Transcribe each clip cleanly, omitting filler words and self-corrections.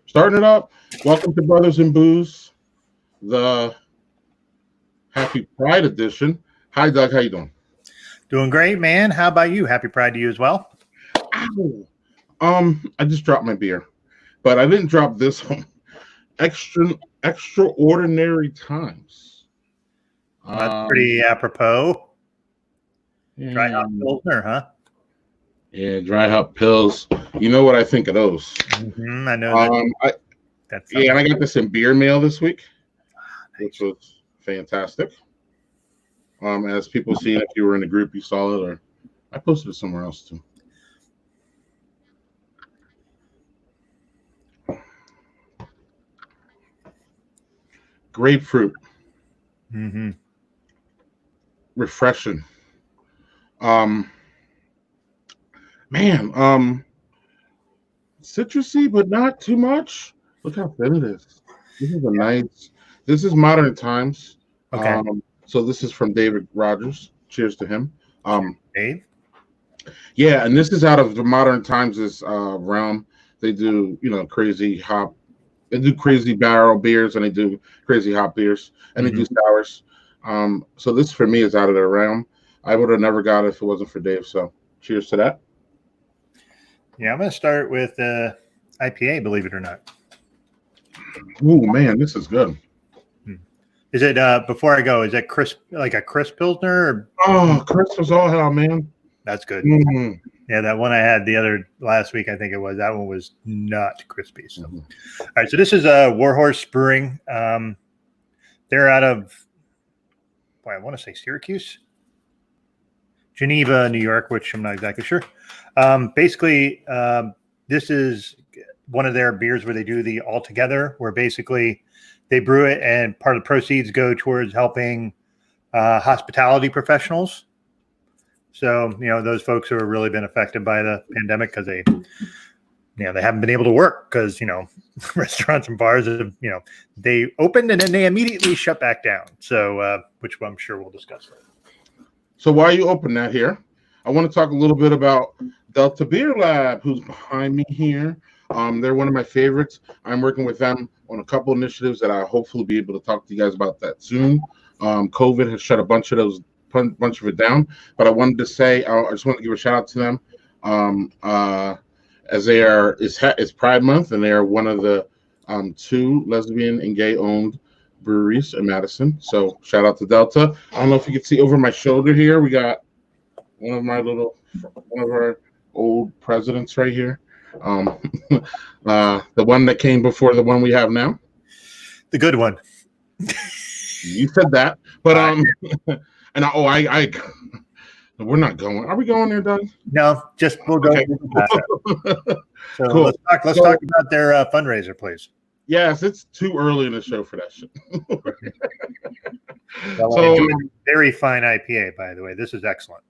Starting it up. Welcome to Brothers and Booze, the Happy Pride edition. Hi, Doug. How you doing? Doing great, man. How about you? Happy Pride to you as well. Ow. I just dropped my beer, but I didn't drop this one. Extraordinary times. That's pretty apropos. Dry hop Pilsner, huh? Yeah, dry hop pills. You know what I think of those? I know that. And I got this in beer mail this week, which was fantastic. As people see, if you were in the group, you saw it, or I posted it somewhere else too. Grapefruit. Refreshing. Citrusy, but not too much. Look how thin it is. This is this is Modern Times. Okay. So this is from David Rogers. Cheers to him. Dave? Yeah, and this is out of the Modern Times' realm. They do, crazy hop. They do crazy barrel beers, and they do crazy hop beers, and they do sours. So this for me is out of their realm. I would have never got it if it wasn't for Dave. So cheers to that. Yeah, I'm going to start with IPA, believe it or not. Ooh, man, this is good. Is it, before I go, is that crisp, like a crisp Pilsner? Or... Oh, crisp as all hell, man. That's good. Yeah, that one I had last week, I think it was. That one was not crispy. So, all right. So this is Warhorse Brewing. They're out of, I want to say Syracuse, Geneva, New York, which I'm not exactly sure. Basically, this is one of their beers where they do the all together, where basically they brew it and part of the proceeds go towards helping hospitality professionals. So, those folks who have really been affected by the pandemic because they haven't been able to work because, restaurants and bars have, they opened and then they immediately shut back down. So, which I'm sure we'll discuss later. So while you open that here, I want to talk a little bit about Delta Beer Lab, who's behind me here. They're one of my favorites. I'm working with them on a couple initiatives that I'll hopefully be able to talk to you guys about that soon. COVID has shut a bunch of it down, but I wanted to say I just want to give a shout out to them as it's Pride Month, and they are one of the 2 lesbian and gay owned breweries in Madison. So shout out to Delta. I don't know if you can see over my shoulder here. We got one of our old presidents right here. The one that came before the one we have now. The good one. You said that, but and we're not going. Are we going there, Doug? No, just we'll go. Okay. So cool. Let's talk about their fundraiser, please. Yes, it's too early in the show for that shit. Very fine IPA, by the way. This is excellent.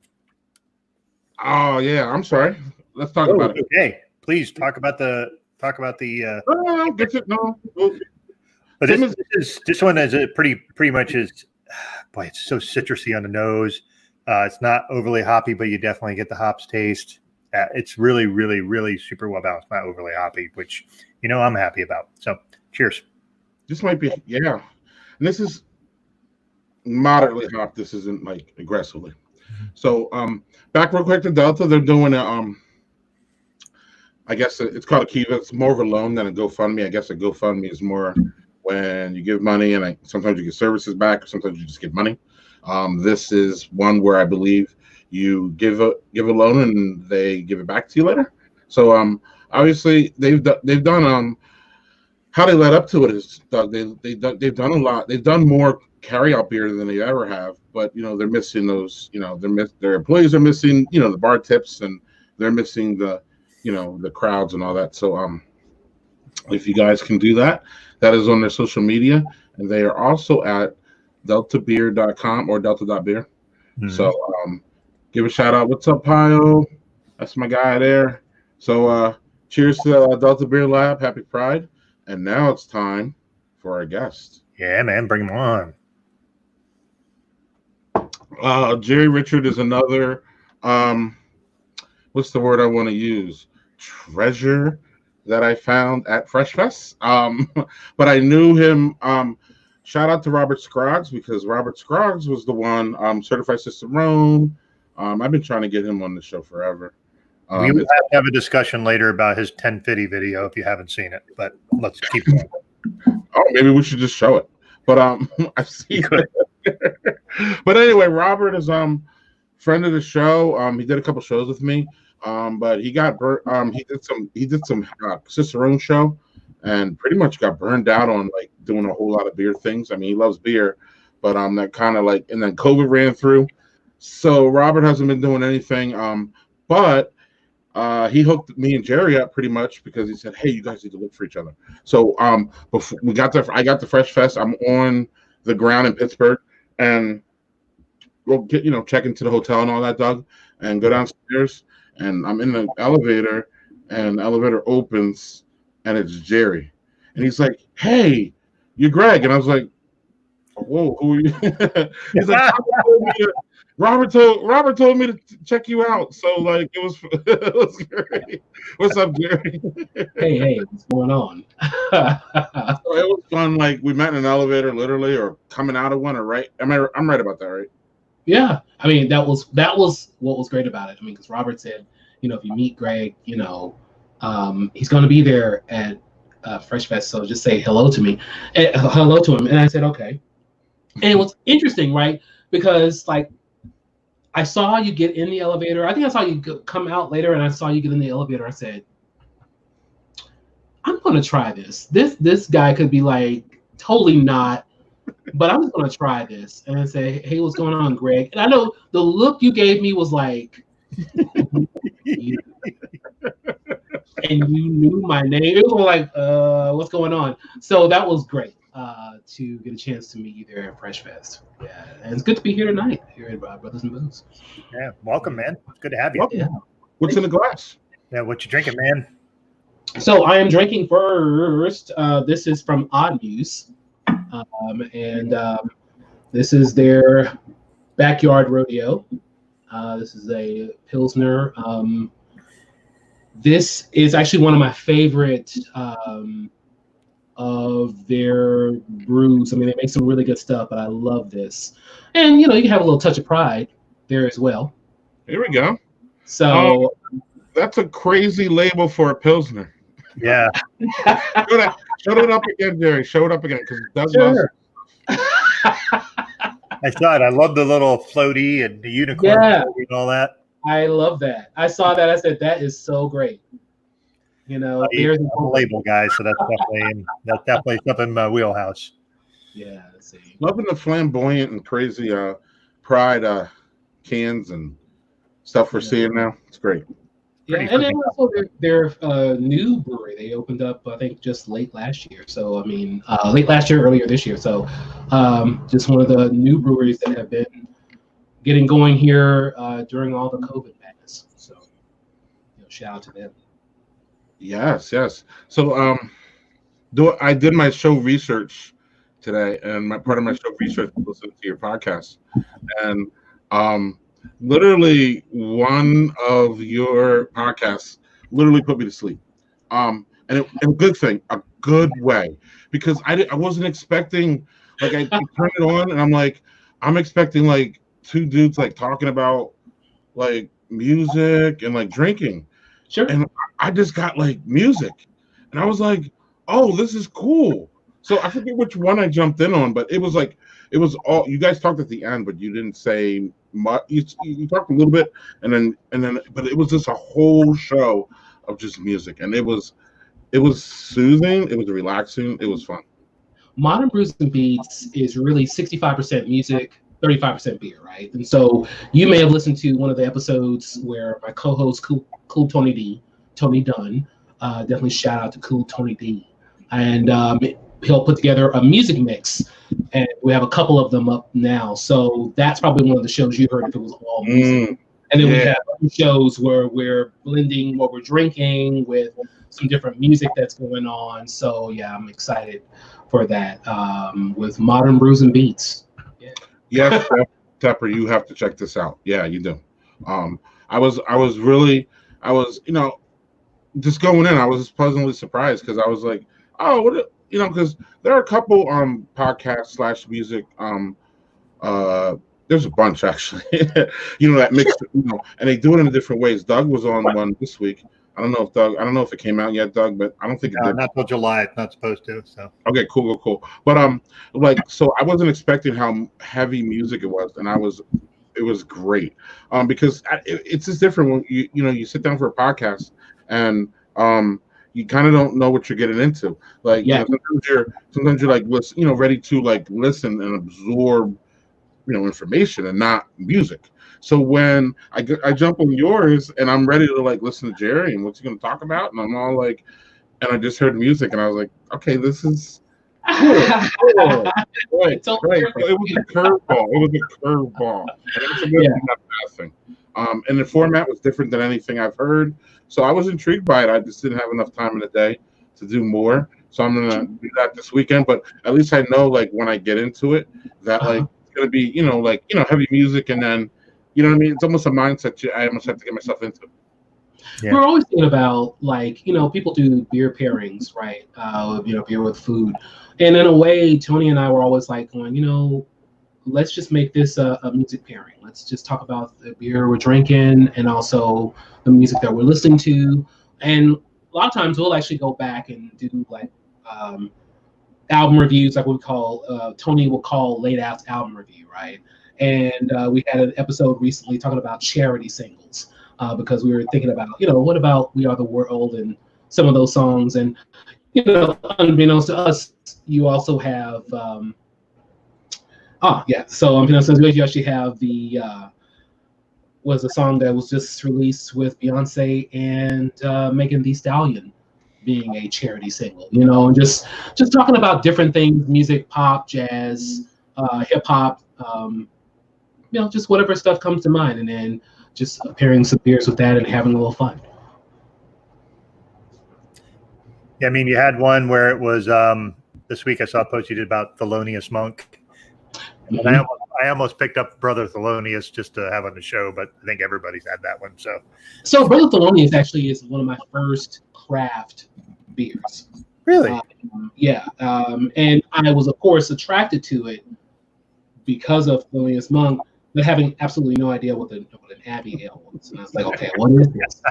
Oh yeah, I'm sorry. Let's talk about it. Okay, please talk about the. No, get it. No. But this one is pretty much is. Boy, it's so citrusy on the nose. It's not overly hoppy, but you definitely get the hops taste. It's really, really, really super well balanced. Not overly hoppy, which I'm happy about. So, cheers. This might be And this is moderately hop. This isn't like aggressively. So, back real quick to Delta. They're doing I guess it's called a Kiva. It's more of a loan than a GoFundMe. I guess a GoFundMe is more when you give money and sometimes you get services back, or sometimes you just give money. This is one where I believe you give a loan and they give it back to you later. So obviously they've done how they led up to it is they've done a lot. They've done more carry-out beer than they ever have, but they're missing those. Their employees are missing the bar tips, and they're missing the crowds and all that. So if you guys can do that, that is on their social media, and they are also at deltabeer.com or delta.beer. So give a shout out. What's up, Pio? That's my guy there. So cheers to Delta Beer Lab. Happy Pride. And now it's time for our guest. Yeah, man, bring him on. Jerry Richard is another, what's the word I want to use? Treasure that I found at Fresh Fest. But I knew him. Shout out to Robert Scroggs, because Robert Scroggs was the one, certified Cicerone. I've been trying to get him on the show forever. We will have a discussion later about his 1050 video if you haven't seen it, but let's keep going. Oh, maybe we should just show it. But I've seen it. But anyway, Robert is friend of the show. He did a couple shows with me. But he got he did some Cicerone show, and pretty much got burned out on like doing a whole lot of beer things. I mean, he loves beer, but that kind of like, and then COVID ran through, so Robert hasn't been doing anything. But he hooked me and Jerry up pretty much, because he said, "Hey, you guys need to look for each other." So before I got to Fresh Fest. I'm on the ground in Pittsburgh, and we'll get check into the hotel and all that, Doug, and go downstairs. And I'm in the elevator, and the elevator opens, and it's Jerry. And he's like, "Hey, you're Greg." And I was like, "Whoa, who are you?" He's like, Robert told me to check you out. So like it was great. What's up, Jerry? Hey, what's going on? So it was fun. Like we met in an elevator, literally, or coming out of one, or right? I'm right about that, right? Yeah, I mean that was what was great about it. I mean, because Robert said, if you meet Greg, he's going to be there at Fresh Fest, so just say hello to me, hello to him. And I said okay. And it was interesting, right? Because like I saw you get in the elevator. I think I saw you come out later, and I saw you get in the elevator. I said, I'm going to try this. This guy could be like totally not. But I'm just gonna try this and say, "Hey, what's going on, Greg?" And I know the look you gave me was like, and you knew my name. It was like, what's going on? So that was great to get a chance to meet you there at Fresh Fest. Yeah, and it's good to be here tonight here at Brothers and Booze. Yeah, welcome, man. It's good to have you. Welcome. Yeah. What's in the glass? Yeah, what you drinking, man? So I am drinking first. This is from Odd News. This is their backyard rodeo. This is a Pilsner. This is actually one of my favorite of their brews. I mean, they make some really good stuff, but I love this. And, you can have a little touch of pride there as well. Here we go. So that's a crazy label for a Pilsner. Yeah. Show it up again, Jerry. Show it up again, because it does. Sure. I saw it. I love the little floaty and the unicorn and all that. I love that. I saw that. I said, that is so great. There's a label guy, so that's definitely something in my wheelhouse. Yeah, let's see. Loving the flamboyant and crazy Pride cans and stuff we're seeing now. It's great. Yeah, and then also their new brewery they opened up, I think, just late last year. So I mean, late last year, earlier this year. So just one of the new breweries that have been getting going here during all the COVID madness. So shout out to them. Yes. So I did my show research today, and part of my show research was listening to your podcast, and literally one of your podcasts literally put me to sleep, and a good thing, a good way, because I wasn't expecting, like, I turned it on and I'm expecting like two dudes like talking about like music and like drinking. Sure. And I just got like music, and I was like, oh, this is cool. So I forget which one I jumped in on, but it was all, you guys talked at the end, but you didn't say much. You talked a little bit, and then, but it was just a whole show of just music, and it was soothing, it was relaxing, it was fun. Modern Brews and Beats is really 65% music, 35% beer, right? And so you may have listened to one of the episodes where my co-host, Cool Tony Dunn, definitely shout out to Cool Tony D, and he'll put together a music mix, and we have a couple of them up now. So that's probably one of the shows you heard if it was all music. And then we have other shows where we're blending what we're drinking with some different music that's going on. So yeah, I'm excited for that with Modern Brews and Beats. Yeah. Yes, Tepper, you have to check this out. Yeah, you do. I was just going in, I was just pleasantly surprised because I was like, oh, because there are a couple podcasts slash music there's a bunch actually, that mix, and they do it in different ways. Doug was on one this week. I don't know if it came out yet, Doug, but I don't think it did. Not till July. It's not supposed to. So okay, cool. But so I wasn't expecting how heavy music it was, and it was great. Because it's just different when you sit down for a podcast and you kind of don't know what you're getting into. Like sometimes you're like ready to like listen and absorb information and not music. So when I jump on yours and I'm ready to like listen to Jerry and what's he going to talk about, and I'm all like, and I just heard music and I was like, okay, this is cool. Right. It was a curveball. And that's a good thing, not a bad thing. And the format was different than anything I've heard, so I was intrigued by it. I just didn't have enough time in the day to do more, so I'm gonna do that this weekend. But at least I know, like, when I get into it, that like it's gonna be heavy music, and then what I mean. It's almost a mindset I almost have to get myself into. Yeah. We're always thinking about, like, people do beer pairings, right? Beer with food, and in a way, Tony and I were always like going, let's just make this a music pairing. Let's just talk about the beer we're drinking and also the music that we're listening to. And a lot of times we'll actually go back and do like album reviews, like we call, Tony will call Late Out's album review, right? And we had an episode recently talking about charity singles because we were thinking about, what about We Are the World and some of those songs. And, unbeknownst to us, you also have... So you actually have the was a song that was just released with Beyonce and Megan Thee Stallion being a charity single, and just talking about different things, music, pop, jazz, hip hop, just whatever stuff comes to mind, and then just pairing some beers with that and having a little fun. Yeah, I mean, you had one where it was this week I saw a post you did about Thelonious Monk. And I almost picked up Brother Thelonious just to have on the show, but I think everybody's had that one. So Brother Thelonious actually is one of my first craft beers. Really? And I was, of course, attracted to it because of Thelonious Monk, but having absolutely no idea what an Abbey Ale was. And I was like, okay, what is this?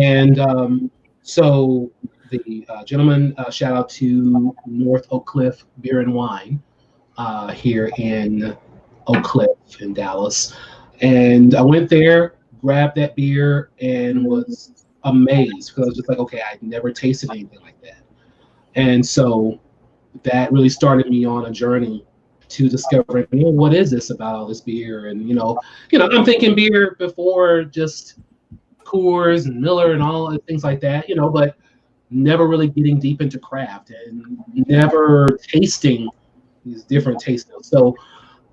And so the gentleman, shout out to North Oak Cliff Beer and Wine, here in Oak Cliff in Dallas, and I went there, grabbed that beer, and was amazed because I was just like, okay, I'd never tasted anything like that, and so that really started me on a journey to discovering, what is this about all this beer, and I'm thinking beer before just Coors and Miller and all things like that, but never really getting deep into craft and never tasting these different taste notes. So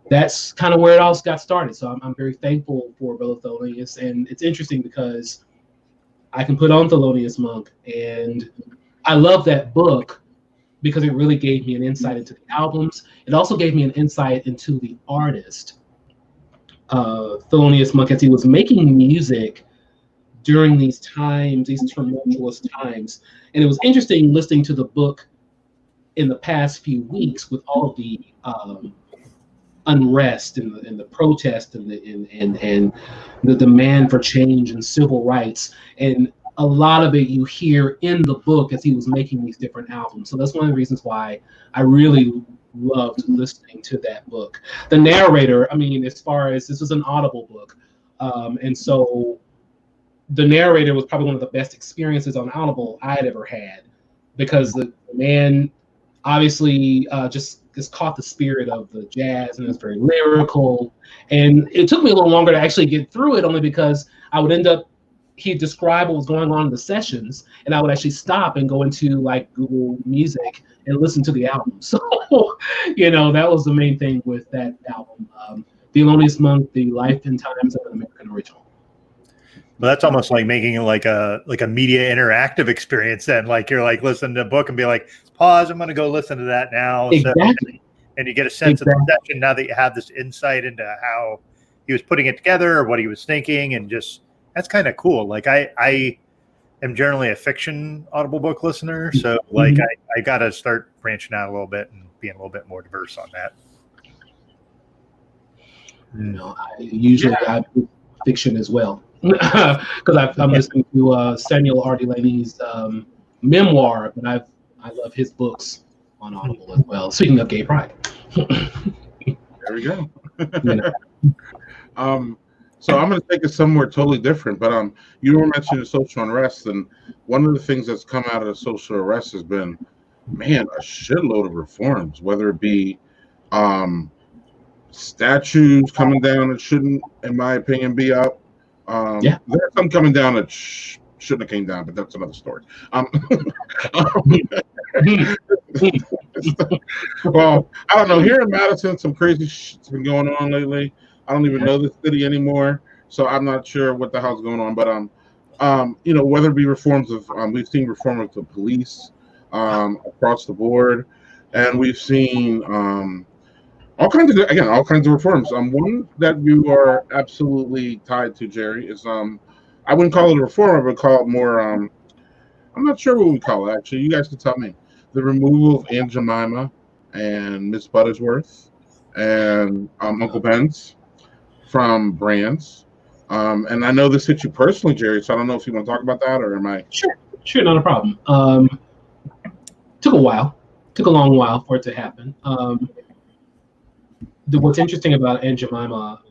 that's kind of where it all got started. So I'm very thankful for Brother Thelonious. And it's interesting because I can put on Thelonious Monk, and I love that book because it really gave me an insight into the albums. It also gave me an insight into the artist, Thelonious Monk, as he was making music during these times, these tumultuous times. And it was interesting listening to the book in the past few weeks with all of the unrest and the protest and the demand for change and civil rights, and a lot of it you hear in the book as he was making these different albums. So that's one of the reasons why I really loved listening to that book. The narrator, I mean, as far as this was an Audible book, and so the narrator was probably one of the best experiences on Audible I had ever had, because the man obviously just caught the spirit of the jazz, and it was very lyrical. And it took me a little longer to actually get through it, only because I would end up, he'd describe what was going on in the sessions, and I would actually stop and go into like Google Music and listen to the album. So, that was the main thing with that album. Thelonious Monk, The Life and Times of an American Original. Well, that's almost like making it like a media interactive experience then. Like you're like listening to a book and be like, pause, I'm going to go listen to that now. Exactly. So, and you get a sense of the session now that you have this insight into how he was putting it together or what he was thinking, and just that's kind of cool. Like I am generally a fiction Audible book listener, so like I got to start branching out a little bit and being a little bit more diverse on that. You know, I do fiction as well because I'm listening to Samuel R. Delaney's memoir, but I love his books on Audible as well. Speaking of gay pride. There we go. You know. So I'm going to take it somewhere totally different, but you were mentioning social unrest, and one of the things that's come out of the social unrest has been, man, a shitload of reforms, whether it be statues coming down that shouldn't, in my opinion, be up. There's some coming down that shouldn't have came down, but that's another story. Well, I don't know. Here in Madison, some crazy shit's been going on lately. I don't even know the city anymore, so I'm not sure what the hell's going on. But you know, whether it be reforms of we've seen reform of the police across the board, and we've seen all kinds of reforms. One that you are absolutely tied to, Jerry, is I wouldn't call it a reform, I would call it more I'm not sure what we call it actually. You guys can tell me. The removal of Aunt Jemima and Miss Buttersworth and Uncle Ben's from brands. And I know this hit you personally, Jerry, so I don't know if you want to talk about that, or am I? Sure, not a problem. Took a long while for it to happen. What's interesting about Aunt Jemima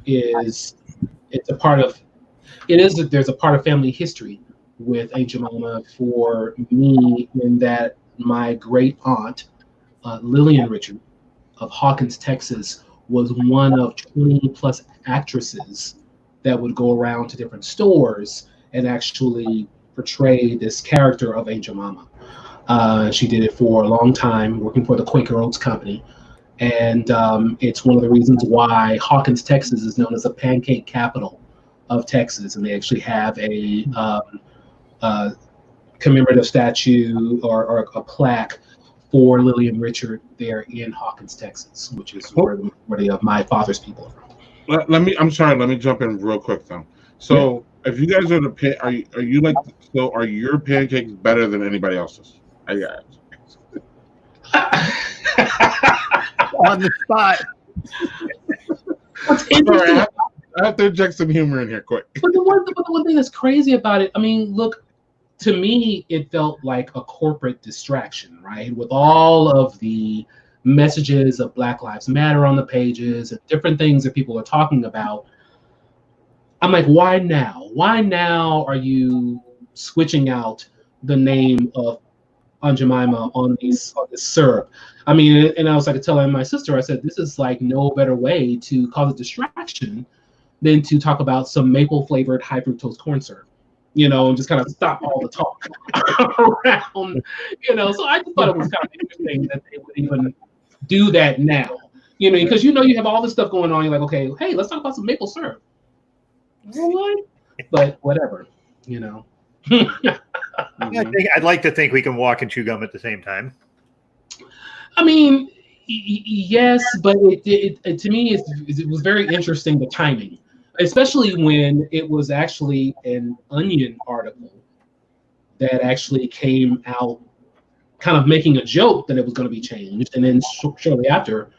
is there's a part of family history with Aunt Jemima for me, in that my great aunt, Lillian Richard of Hawkins, Texas, was one of 20 plus actresses that would go around to different stores and actually portray this character of Aunt Jemima. She did it for a long time, working for the Quaker Oats Company. And it's one of the reasons why Hawkins, Texas is known as the pancake capital of Texas. And they actually have a commemorative statue or a plaque for Lillian Richard there in Hawkins, Texas, which is where the majority of my father's people are from. Let me jump in real quick though. So if you guys are are your pancakes better than anybody else's? On the spot. What's interesting? Sorry, I have to inject some humor in here quick. But the one thing that's crazy about it, I mean, look, to me, it felt like a corporate distraction, right? With all of the messages of Black Lives Matter on the pages and different things that people are talking about. I'm like, why now? Why now are you switching out the name of Aunt Jemima on this syrup? I mean, and I was like telling my sister, I said, this is like no better way to cause a distraction than to talk about some maple flavored high fructose corn syrup, you know, and just kind of stop all the talk around, you know. So I just thought it was kind of interesting that they would even do that now, you know, because you have all this stuff going on. You're like, okay, hey, let's talk about some maple syrup. What? But whatever, you know. I'd like to think we can walk and chew gum at the same time. I mean, yes, but it to me it was very interesting, the timing, especially when it was actually an Onion article that actually came out kind of making a joke that it was going to be changed. And then shortly after,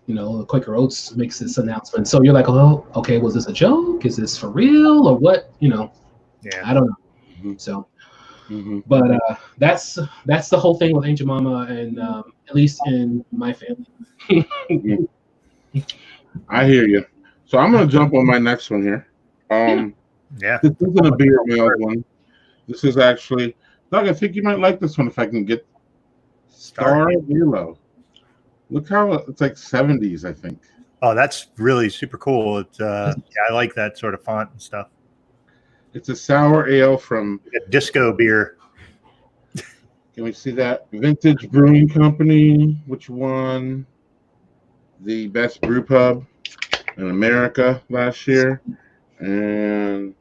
you know, the Quaker Oats makes this announcement. So you're like, oh, okay, was this a joke? Is this for real or what? You know, I don't know. Mm-hmm. So, but that's the whole thing with Aunt Jemima, and at least in my family. I hear you. So I'm going to jump on my next one here. This isn't a beer mail one. This is actually, Doug, I think you might like this one if I can get Star Yellow. Look how it's like 70s, I think. Oh, that's really super cool. It's I like that sort of font and stuff. It's a sour ale from a disco beer. Can we see that? Vintage Brewing Company, which won the best brew pub in America last year. And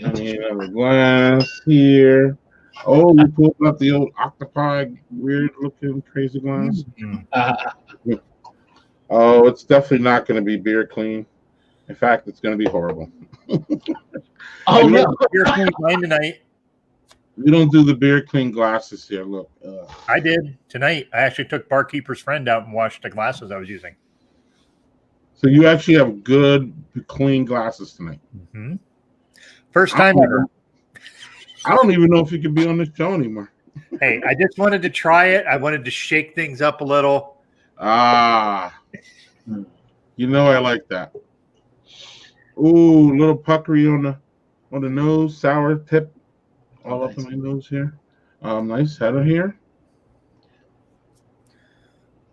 I mean, on the glass here. Oh, we pulled up the old octopi, weird looking, crazy glass. Oh, it's definitely not going to be beer clean. In fact, it's going to be horrible. Oh no! Beer clean wine tonight. We don't do the beer clean glasses here. Look. I did tonight. I actually took barkeeper's friend out and washed the glasses I was using. So you actually have good, clean glasses tonight. Mm-hmm. First time ever. I don't even know if you could be on this show anymore. Hey, I just wanted to try it. I wanted to shake things up a little. You know I like that. Ooh, little puckery on the nose, sour tip, all up in my nose here. Nice header here.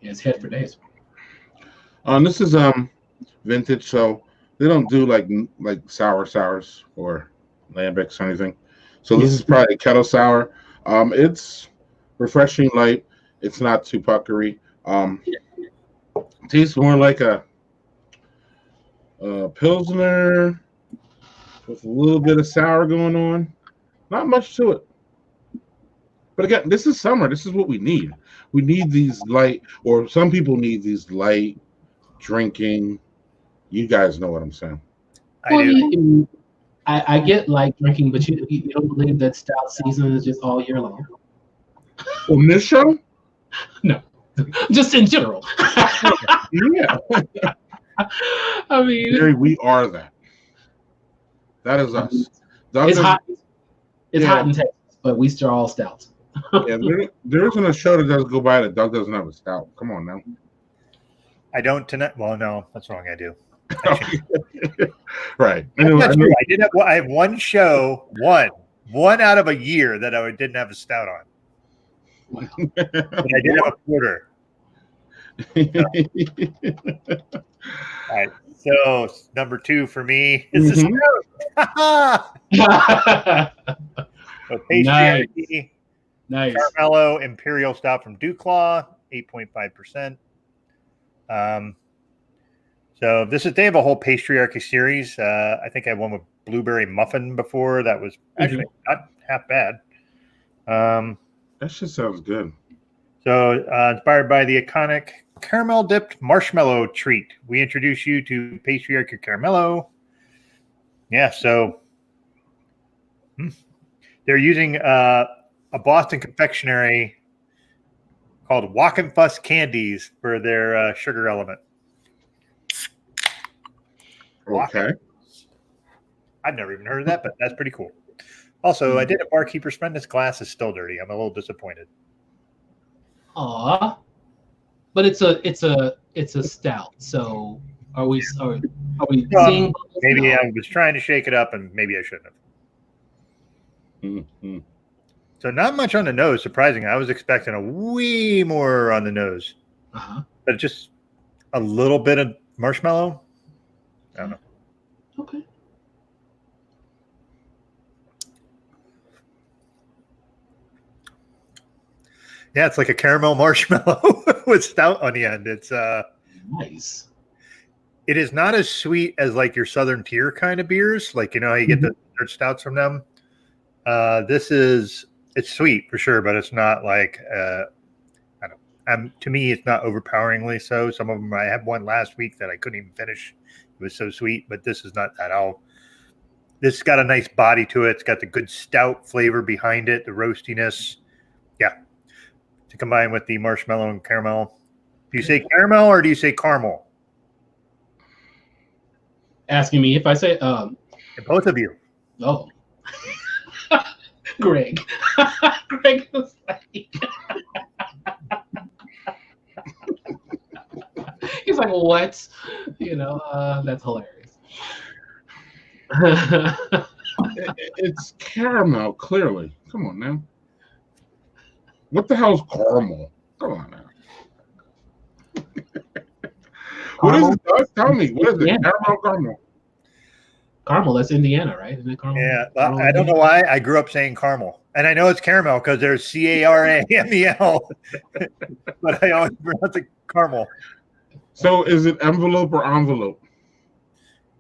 Yeah, it's head for days. This is vintage, so they don't do like sours or lambics or anything. So this is probably a kettle sour. It's refreshing light. It's not too puckery. Tastes more like a Pilsner with a little bit of sour going on. Not much to it. But again, this is summer. This is what we need. We need these light, or some people need these light drinking. You guys know what I'm saying. I get light drinking, but you don't believe that stout season is just all year long? On this show? No. Just in general. Yeah. I mean, Jerry, we are that. That is us. It's hot. It's hot in Texas, but we still all stouts. Yeah, there isn't a show that doesn't go by that Doug doesn't have a stout. Come on now. I don't tonight. Well, no, that's wrong. I do. Right. I have one show, one out of a year that I didn't have a stout on. Wow. But I did have a porter. All right. So number 2 for me is the stout. So pastry, nice. Caramello Imperial Stout from Dewclaw, 8.5%. So they have a whole patriarchy series. I think I had one with blueberry muffin before. That was actually not half bad. That shit sounds good. So inspired by the iconic caramel dipped marshmallow treat, we introduce you to patriarchy caramello. Yeah, so they're using a Boston confectionery called Walk and Fuss Candies for their sugar element. Okay. I've never even heard of that, but that's pretty cool. Also, I did a barkeeper's friend. This glass is still dirty. I'm a little disappointed. Aw. But it's a stout. So are we seeing? Maybe I was trying to shake it up, and maybe I shouldn't have. Mm-hmm. So not much on the nose. Surprising. I was expecting a wee more on the nose, but just a little bit of marshmallow. I don't know. Okay. Yeah, it's like a caramel marshmallow with stout on the end. It's nice. It is not as sweet as like your Southern Tier kind of beers. Like, you know how you get the stouts from them. It's sweet for sure, but it's not like to me, it's not overpoweringly so. Some of them, I had one last week that I couldn't even finish. It was so sweet, but this is not at all. This has got a nice body to it. It's got the good stout flavor behind it, the roastiness. Yeah. To combine with the marshmallow and caramel. Do you say caramel or do you say caramel? Asking me if I say both of you. Oh. Greg. Greg was like he's like, what? You know, that's hilarious. It's caramel, clearly. Come on now. What the hell is caramel? Come on now. What is it? Tell me. What is it? Caramel. Caramel, that's Indiana, right? Isn't it caramel? Yeah, I don't know why I grew up saying caramel. And I know it's caramel because there's CARAMEL. But I always pronounce it caramel. So is it envelope or envelope?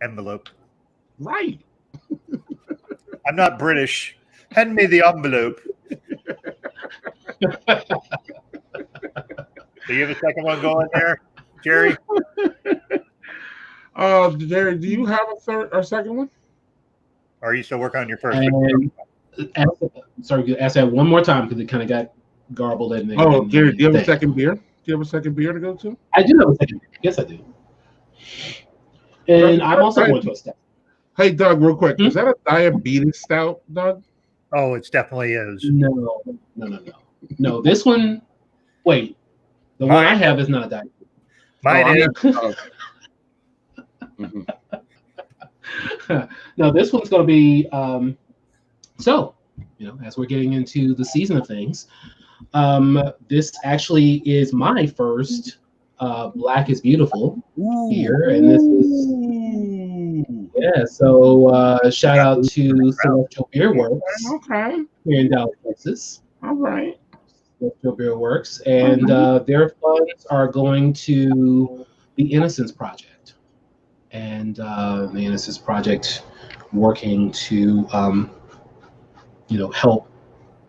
Envelope. Right. I'm not British. Hand me the envelope. Do you have a second one going there, Jerry? Jerry, do you have a second one? Or are you still working on your first? sorry, ask that one more time because it kind of got garbled in there. Oh, Gary, do you have a second beer? Do you have a second beer to go to? I do have a second beer. Yes, I do. And I'm also going to a stout. Hey, Doug, real quick. Is that a diabetes stout, Doug? Oh, it definitely is. No, this one, wait. The one I have is not a diabetes. Mine is. No, this one's going to be, so, as we're getting into the season of things, this actually is my first Black is Beautiful beer, and this is, so shout out to Celestial Beer Works here in Dallas, Texas. All right. Celestial Beer Works, and their funds are going to the Innocence Project, and the Innocence Project working to, help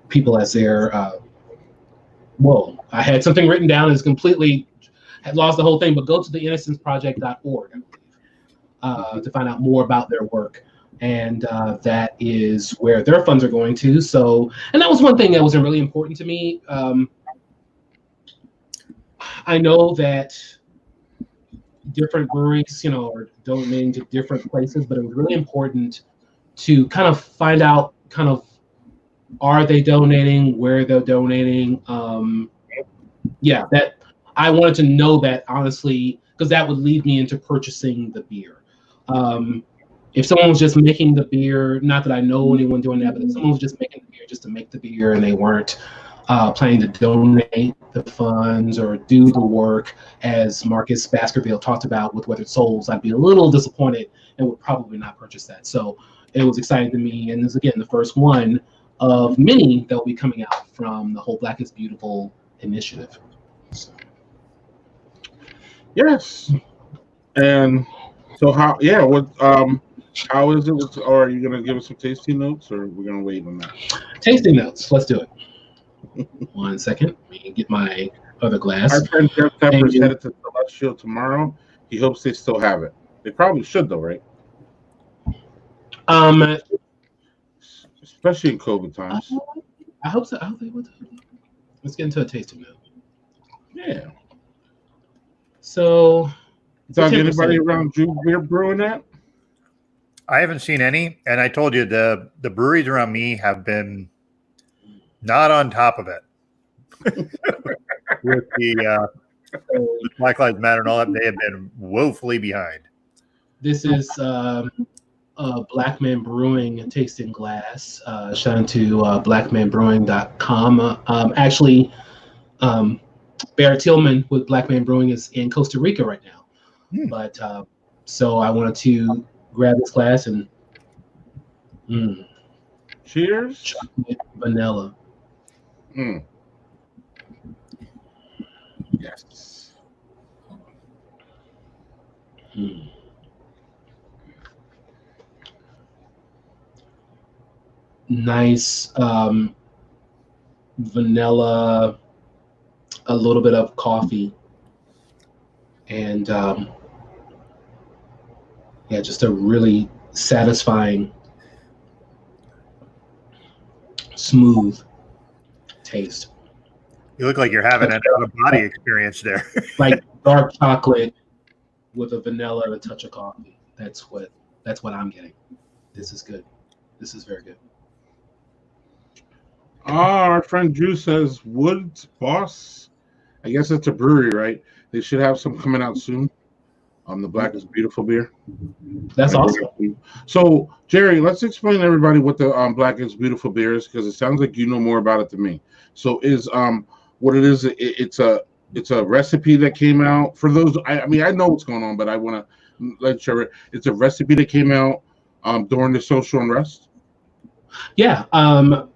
people as they're. Whoa! I had something written down and had lost the whole thing. But go to the innocenceproject.org to find out more about their work, and that is where their funds are going to. So, and that was one thing that was really important to me. I know that different breweries, are donating to different places, but it was really important to kind of find out are they donating, where they're donating. That I wanted to know that honestly, because that would lead me into purchasing the beer. If someone was just making the beer, not that I know anyone doing that, but if someone was just making the beer just to make the beer and they weren't planning to donate the funds or do the work, as Marcus Baskerville talked about with Weathered Souls, I'd be a little disappointed and would probably not purchase that. So it was exciting to me, and this is again the first one of many that will be coming out from the whole Black is Beautiful initiative. So. Yes. And so how is it? Or are you going to give us some tasting notes, or we're going to wait on that? Tasting notes. Let's do it. 1 second. Let me get my other glass. Our friend Jeff Pepper's headed to Celestial tomorrow. He hopes they still have it. They probably should, though, right? Especially in COVID times. I hope so. I hope they would. Let's get into a tasting note. Yeah. So, Doug, anybody around Drew Beer brewing that? I haven't seen any, and I told you the breweries around me have been not on top of it with the Black Lives Matter and all that. They have been woefully behind. This is Black Man Brewing tasting glass. Shout out to blackmanbrewing.com. Actually, Barrett Tillman with Black Man Brewing is in Costa Rica right now. But so I wanted to grab this glass and cheers. Chocolate vanilla. Yes. Nice vanilla, a little bit of coffee, and just a really satisfying, smooth taste. You look like you're having an out-of-body experience there. Like dark chocolate with a vanilla and a touch of coffee. That's what I'm getting. This is good. This is very good. Our friend Drew says Woods Boss. I guess it's a brewery, right? They should have some coming out soon. The Black is Beautiful beer. That's awesome. So, Jerry, let's explain to everybody what the Black is Beautiful beer is, because it sounds like you know more about it than me. So, is what it is? It's a recipe that came out for those. I mean, I know what's going on, but I want to let you. It's a recipe that came out during the social unrest. Yeah,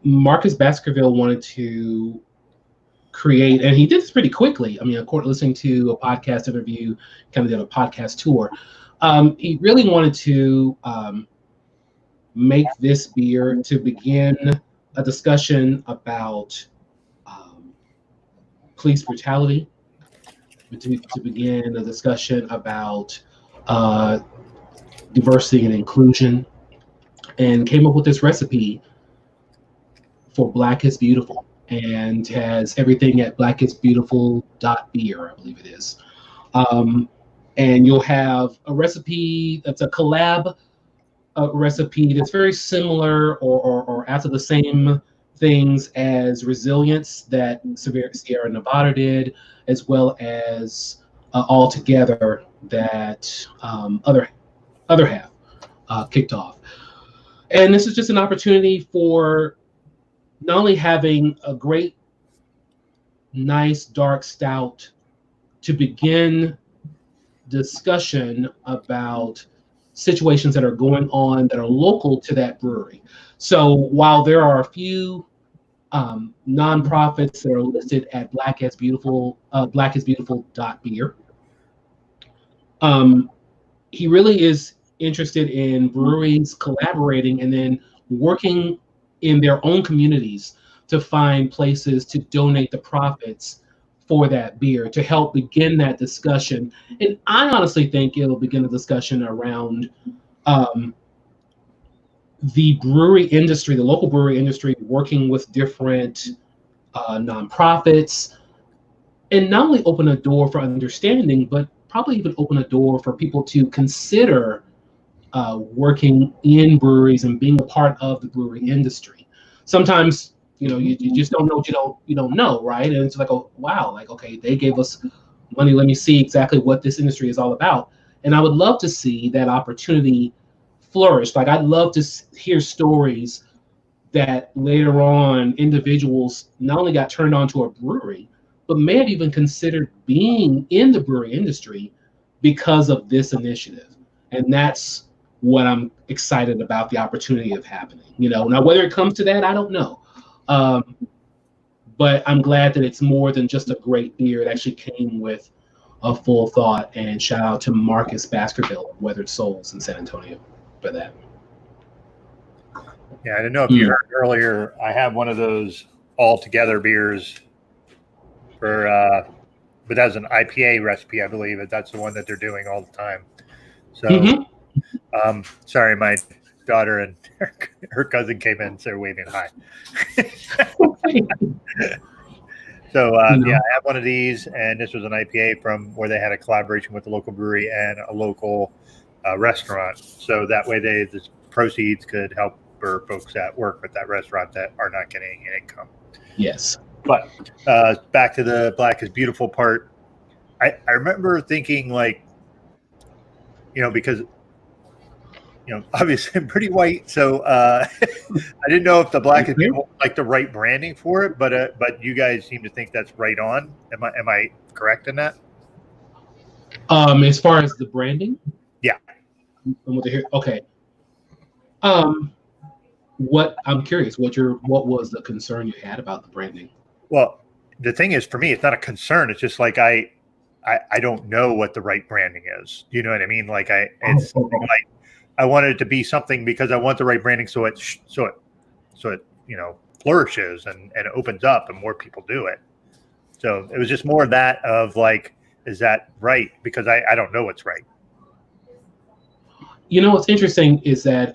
Marcus Baskerville wanted to create, and he did this pretty quickly. I mean, according to listening to a podcast interview, kind of did a podcast tour. He really wanted to make this beer to begin a discussion about police brutality, to begin a discussion about diversity and inclusion, and came up with this recipe for Black is Beautiful, and has everything at blackisbeautiful.beer, I believe it is. And you'll have a recipe that's a collab recipe that's very similar or after the same things as Resilience that Sierra Nevada did, as well as All Together that other half kicked off. And this is just an opportunity for not only having a great, nice dark stout to begin discussion about situations that are going on that are local to that brewery. So while there are a few nonprofits that are listed at blackisbeautiful.beer, he really is interested in breweries collaborating and then working in their own communities to find places to donate the profits for that beer to help begin that discussion. And I honestly think it'll begin a discussion around the brewery industry, the local brewery industry, working with different nonprofits, and not only open a door for understanding, but probably even open a door for people to consider working in breweries and being a part of the brewery industry. Sometimes, you just don't know what you don't know, right? And it's like, oh wow, like okay, they gave us money. Let me see exactly what this industry is all about. And I would love to see that opportunity flourish. Like I'd love to hear stories that later on individuals not only got turned on to a brewery, but may have even considered being in the brewery industry because of this initiative. And that's what I'm excited about the opportunity of happening. Now whether it comes to that, I don't know. But I'm glad that it's more than just a great beer. It actually came with a full thought, and shout out to Marcus Baskerville of Weathered Souls in San Antonio for that. Yeah, I didn't know if you heard earlier, I have one of those all together beers for but that's an IPA recipe, I believe. That's the one that they're doing all the time. So sorry, my daughter and her cousin came in, so they're waving hi. So yeah, I have one of these, and this was an IPA from where they had a collaboration with the local brewery and a local restaurant. So that way the proceeds could help for folks that work with that restaurant that are not getting an income. Yes. But back to the Black is Beautiful part, I remember thinking like, because obviously I'm pretty white, so I didn't know if the Black is Beautiful was like the right branding for it, but you guys seem to think that's right on. Am I correct in that? As far as the branding? Yeah. Okay. What I'm curious, what was the concern you had about the branding? Well, the thing is, for me, it's not a concern. It's just like I don't know what the right branding is. You know what I mean? Like it's like I wanted it to be something because I want the right branding, so it flourishes and opens up and more people do it. So it was just more of that of like, is that right? Because I don't know what's right. What's interesting is that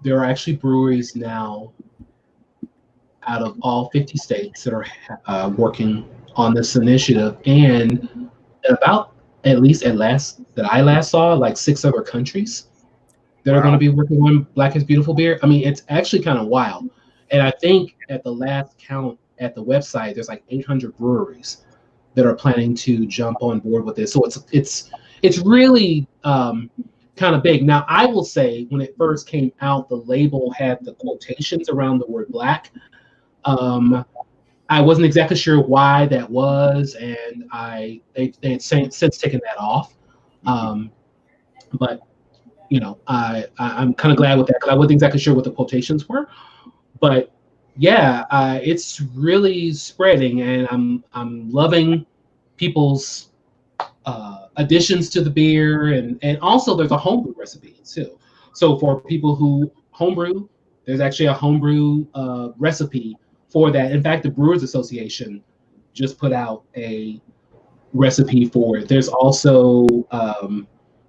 there are actually breweries now out of all 50 states that are working on this initiative, and about at least I last saw like 6 other countries that are going to be working on Black is Beautiful beer. I mean, it's actually kind of wild. And I think at the last count at the website, there's like 800 breweries that are planning to jump on board with this. So it's really kind of big. Now, I will say when it first came out, the label had the quotations around the word Black. I wasn't exactly sure why that was, and they had since taken that off. But I'm kind of glad with that because I wasn't exactly sure what the quotations were. But yeah, it's really spreading, and I'm loving people's additions to the beer, and also there's a homebrew recipe too. So for people who homebrew, there's actually a homebrew recipe for that. In fact, the Brewers Association just put out a recipe for it. There's also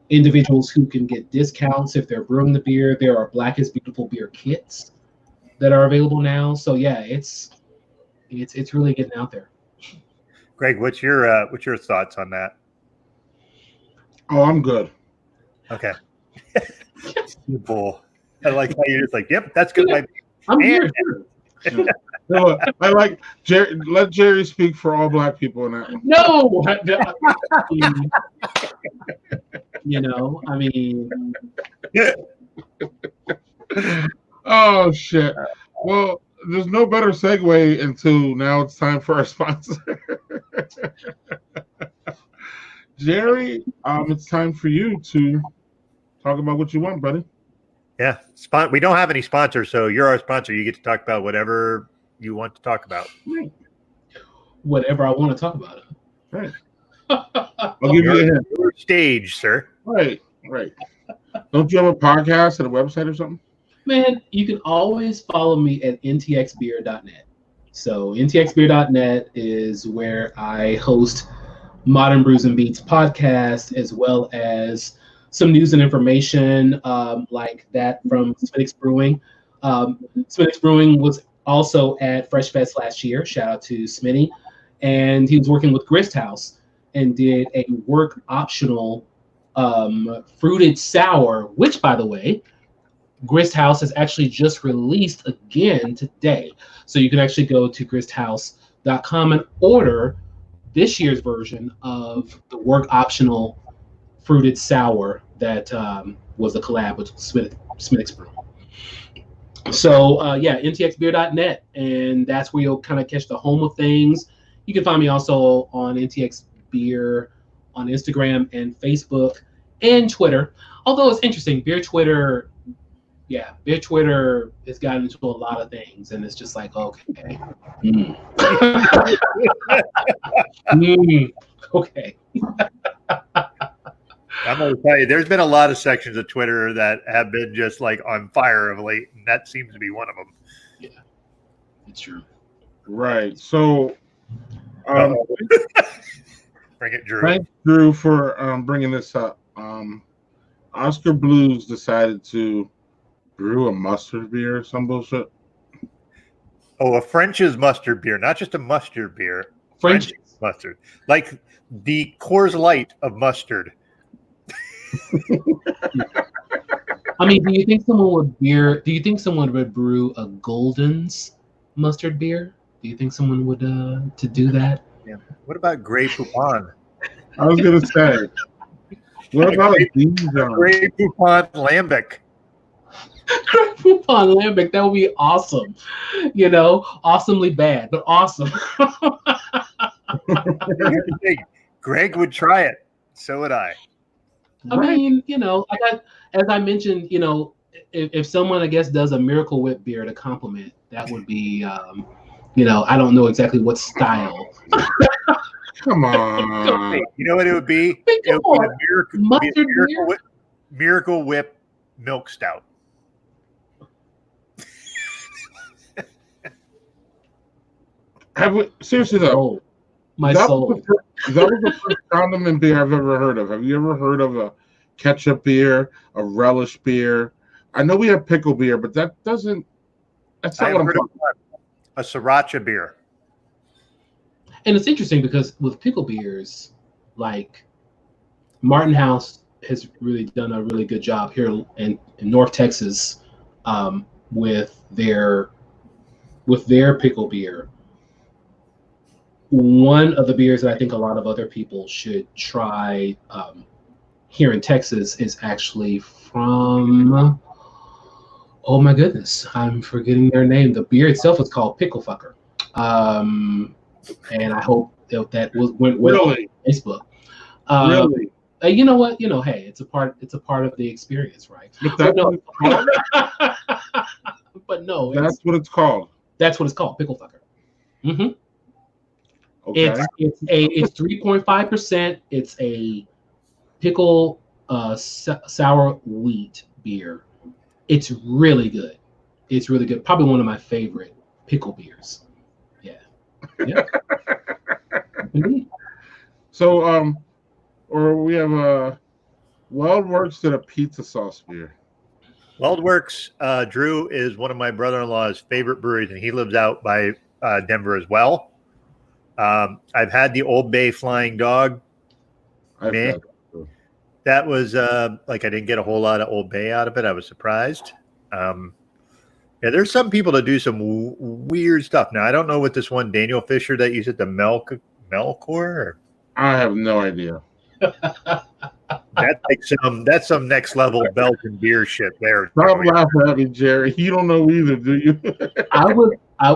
individuals who can get discounts if they're brewing the beer. There are Black is Beautiful beer kits that are available now. So yeah, it's really getting out there. Greg, what's your thoughts on that? Oh, I'm good. Okay. Bull. I like how you're just like, yep, that's good. I'm here. No, I like Jerry. Let Jerry speak for all black people in that one. No, you know, I mean, Oh shit. Well, there's no better segue into now it's time for our sponsor. Jerry, it's time for you to talk about what you want, buddy. Yeah. We don't have any sponsors, so you're our sponsor. You get to talk about whatever you want to talk about. whatever I want to talk about. Right. I'll give you a hint. Your stage, sir. Right. Don't you have a podcast and a website or something? Man, you can always follow me at ntxbeer.net. So ntxbeer.net is where I host Modern Brews and Beats podcast, as well as some news and information like that from Smitty's Brewing. Smitty's Brewing was also at Fresh Fest last year. Shout out to Smitty. And he was working with Grist House and did a work optional fruited sour, which, by the way, Grist House has actually just released again today. So you can actually go to gristhouse.com and order this year's version of the work optional fruited sour that was a collab with Smitty's Brew. So yeah, ntxbeer.net, and that's where you'll kind of catch the home of things. You can find me also on NTX Beer on Instagram and Facebook and Twitter. Although it's interesting, Beer Twitter has gotten into a lot of things, and it's just like, okay. Okay. I'm going to tell you, there's been a lot of sections of Twitter that have been just like on fire of late, and that seems to be one of them. Yeah, it's true. Right. So, bring it, Drew. Thanks, Drew, for bringing this up. Oskar Blues decided to brew a mustard beer or some bullshit. Oh, a French's mustard beer, not just a mustard beer. French's mustard, like the Coors Light of mustard. I mean, do you think someone would brew a Golden's mustard beer? Do you think someone would to do that? Yeah. What about Grey Poupon? I was gonna say. What about Grey Poupon Lambic? Grey Poupon Lambic, that would be awesome. You know, awesomely bad, but awesome. Greg would try it. So would I. I mean, you know, as I mentioned, you know, if someone, I guess, does a Miracle Whip beer to compliment, that would be, you know, I don't know exactly what style. Come on. You know what it would be? It would be a Miracle Whip milk stout. Seriously though, my soul. That was the first condiment beer I've ever heard of. Have you ever heard of a ketchup beer, a relish beer? I know we have pickle beer, but that's not what I'm talking about. A sriracha beer. And it's interesting because with pickle beers, like Martin House has really done a really good job here in North Texas with their pickle beer. One of the beers that I think a lot of other people should try here in Texas is actually from, oh my goodness, I'm forgetting their name. The beer itself is called Pickle Fucker. And I hope that went well on Facebook. Really? You know what? You know, hey, it's a part of the experience, right? But no, that's what it's called. That's what it's called, Pickle Fucker. Mm-hmm. Okay. It's 3.5%. It's a pickle sour wheat beer. It's really good. It's really good. Probably one of my favorite pickle beers. Yeah. So, or we have Wild Works did a pizza sauce beer. Weldworks, Drew is one of my brother-in-law's favorite breweries, and he lives out by Denver as well. I've had the Old Bay Flying Dog. That was like I didn't get a whole lot of Old Bay out of it. I was surprised. Yeah, there's some people that do some weird stuff. Now I don't know what this one Daniel Fisher that you said the Melkor. I have no idea. That's like some next level Belgian beer shit there. Stop laughing at me, Jerry. You don't know either, do you? I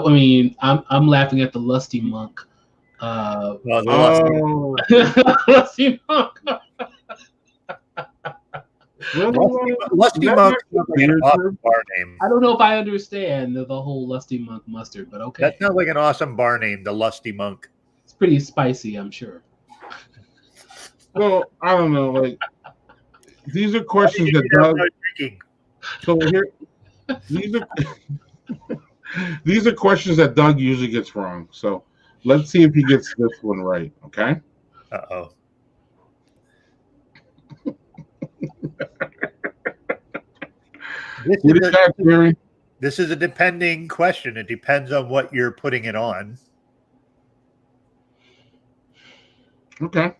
mean, I'm laughing at the Lusty Monk. Lusty Monk. Lusty Monk sounds like an awesome bar name. I don't know if I understand the whole Lusty Monk mustard, but okay. That sounds like an awesome bar name, the Lusty Monk. It's pretty spicy, I'm sure. Well, I don't know. Like, these are questions that Doug. So here, these are questions that Doug usually gets wrong. So let's see if he gets this one right. Okay. Uh-oh. This is a depending question. It depends on what you're putting it on. Okay.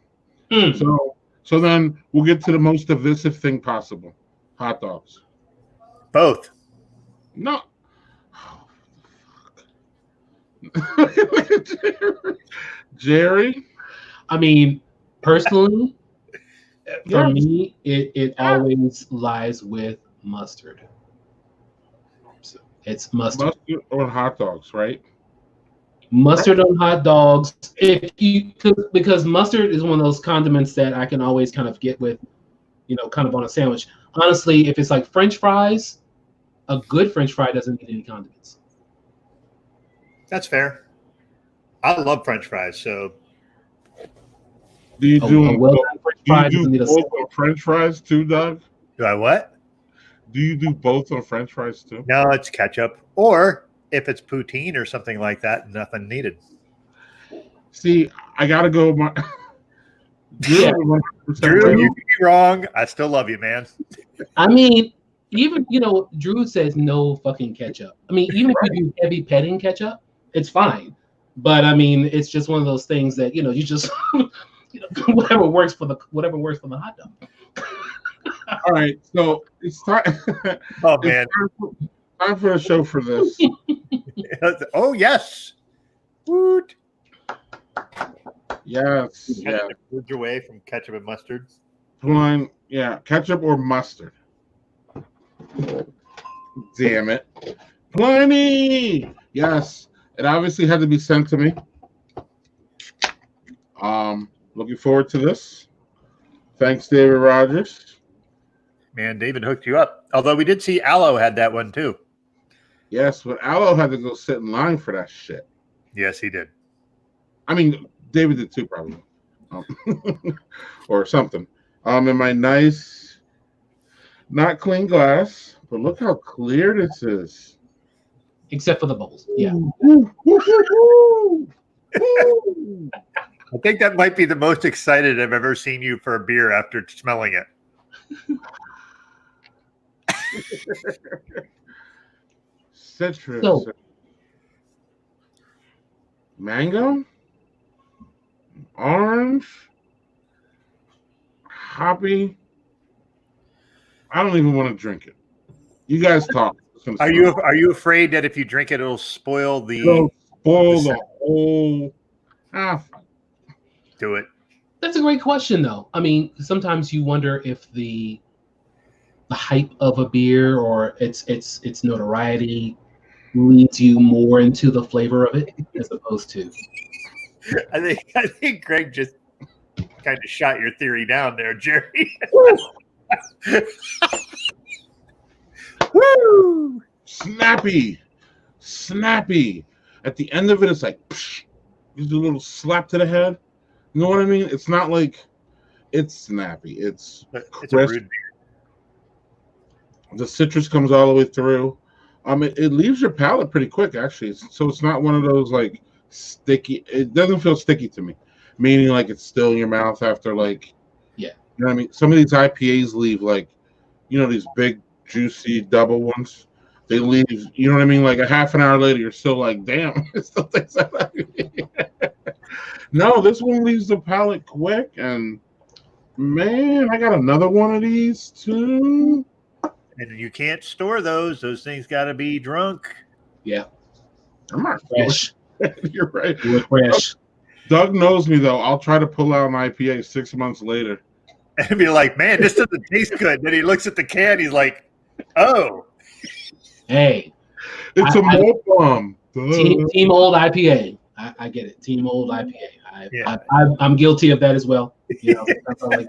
So then we'll get to the most divisive thing possible. Hot dogs. Both. No. Oh, Jerry? I mean, personally, for me, it always lies with mustard. So it's mustard. Mustard on hot dogs, right? Mustard on hot dogs. Because mustard is one of those condiments that I can always kind of get with, kind of on a sandwich. Honestly, if it's like French fries, a good French fry doesn't need any condiments. That's fair. I love French fries, so. Do you do both on French fries too, Doug? Do I what? Do you do both on French fries too? No, it's ketchup. Or if it's poutine or something like that, nothing needed. See, I gotta go. Drew, you could be wrong. I still love you, man. I mean, even Drew says no fucking ketchup. I mean, even if you do heavy petting ketchup, it's fine. But I mean, it's just one of those things that you just whatever works for the hot dog. All right, so it's time. Oh man, time for a show for this. Oh yes, woot. Yes. Moved away from ketchup and mustard. Fine. Yeah, ketchup or mustard. Damn it, Pliny. Yes, it obviously had to be sent to me. Looking forward to this. Thanks, David Rogers. Man, David hooked you up. Although we did see Aloe had that one too. Yes, but Aloe had to go sit in line for that shit. Yes, he did. I mean, David did too, probably. Or something. In my nice, not clean glass, but look how clear this is. Except for the bubbles. Yeah. I think that might be the most excited I've ever seen you for a beer after smelling it. Citrus. Mango. Orange. Hoppy. I don't even want to drink it. You guys talk. Are you afraid that if you drink it, it'll spoil the whole? Do it. That's a great question, though. I mean, sometimes you wonder if the hype of a beer or its notoriety leads you more into the flavor of it as opposed to. I think Greg just kind of shot your theory down there, Jerry. Woo! Snappy. At the end of it, it's like psh, gives you a little slap to the head. You know what I mean? It's not like it's snappy. It's crisp. A rude beer. The citrus comes all the way through. It leaves your palate pretty quick, actually. So it's not one of those like sticky. It doesn't feel sticky to me, meaning like it's still in your mouth after like. Yeah. You know what I mean? Some of these IPAs leave like, these big juicy double ones. They leave, you know what I mean? Like a half an hour later, you're still like, damn, it still tastes like No, this one leaves the palate quick, and man, I got another one of these too. And you can't store those. Those things got to be drunk. Yeah. I'm not Fresh. You're right. You're fresh. Doug knows me though. I'll try to pull out an IPA 6 months later. And be like, man, this doesn't taste good. Then he looks at the can. He's like, oh. Hey. It's a malt bomb. Team old IPA. I get it. Team old IPA. I'm guilty of that as well. You know, like,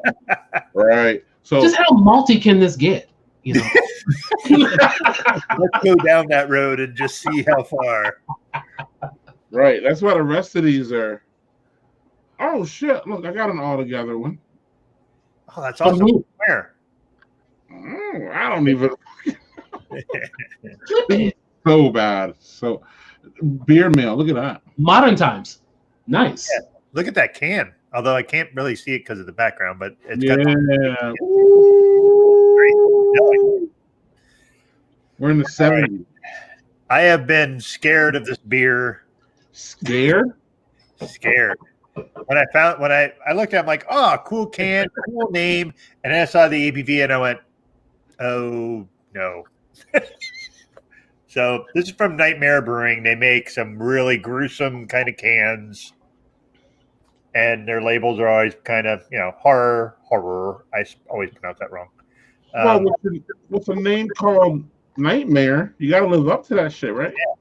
right. So just how malty can this get? You know. Let's go down that road and just see how far. Right. That's why the rest of these are. Oh shit! Look, I got an all together one. Oh, that's awesome. Where? I don't even. So bad. So beer mail. Look at that. Modern times. Nice. Yeah. Look at that can. Although I can't really see it because of the background, but it's got. We're in the 70s. I have been scared of this beer. Scared? Scared. When I looked at it, I'm like, oh, cool can, cool name. And then I saw the ABV and I went, oh, no. So this is from Nightmare Brewing. They make some really gruesome kind of cans. And their labels are always kind of, horror. I always pronounce that wrong. Well, with a name called Nightmare, you got to live up to that shit, right? Yeah.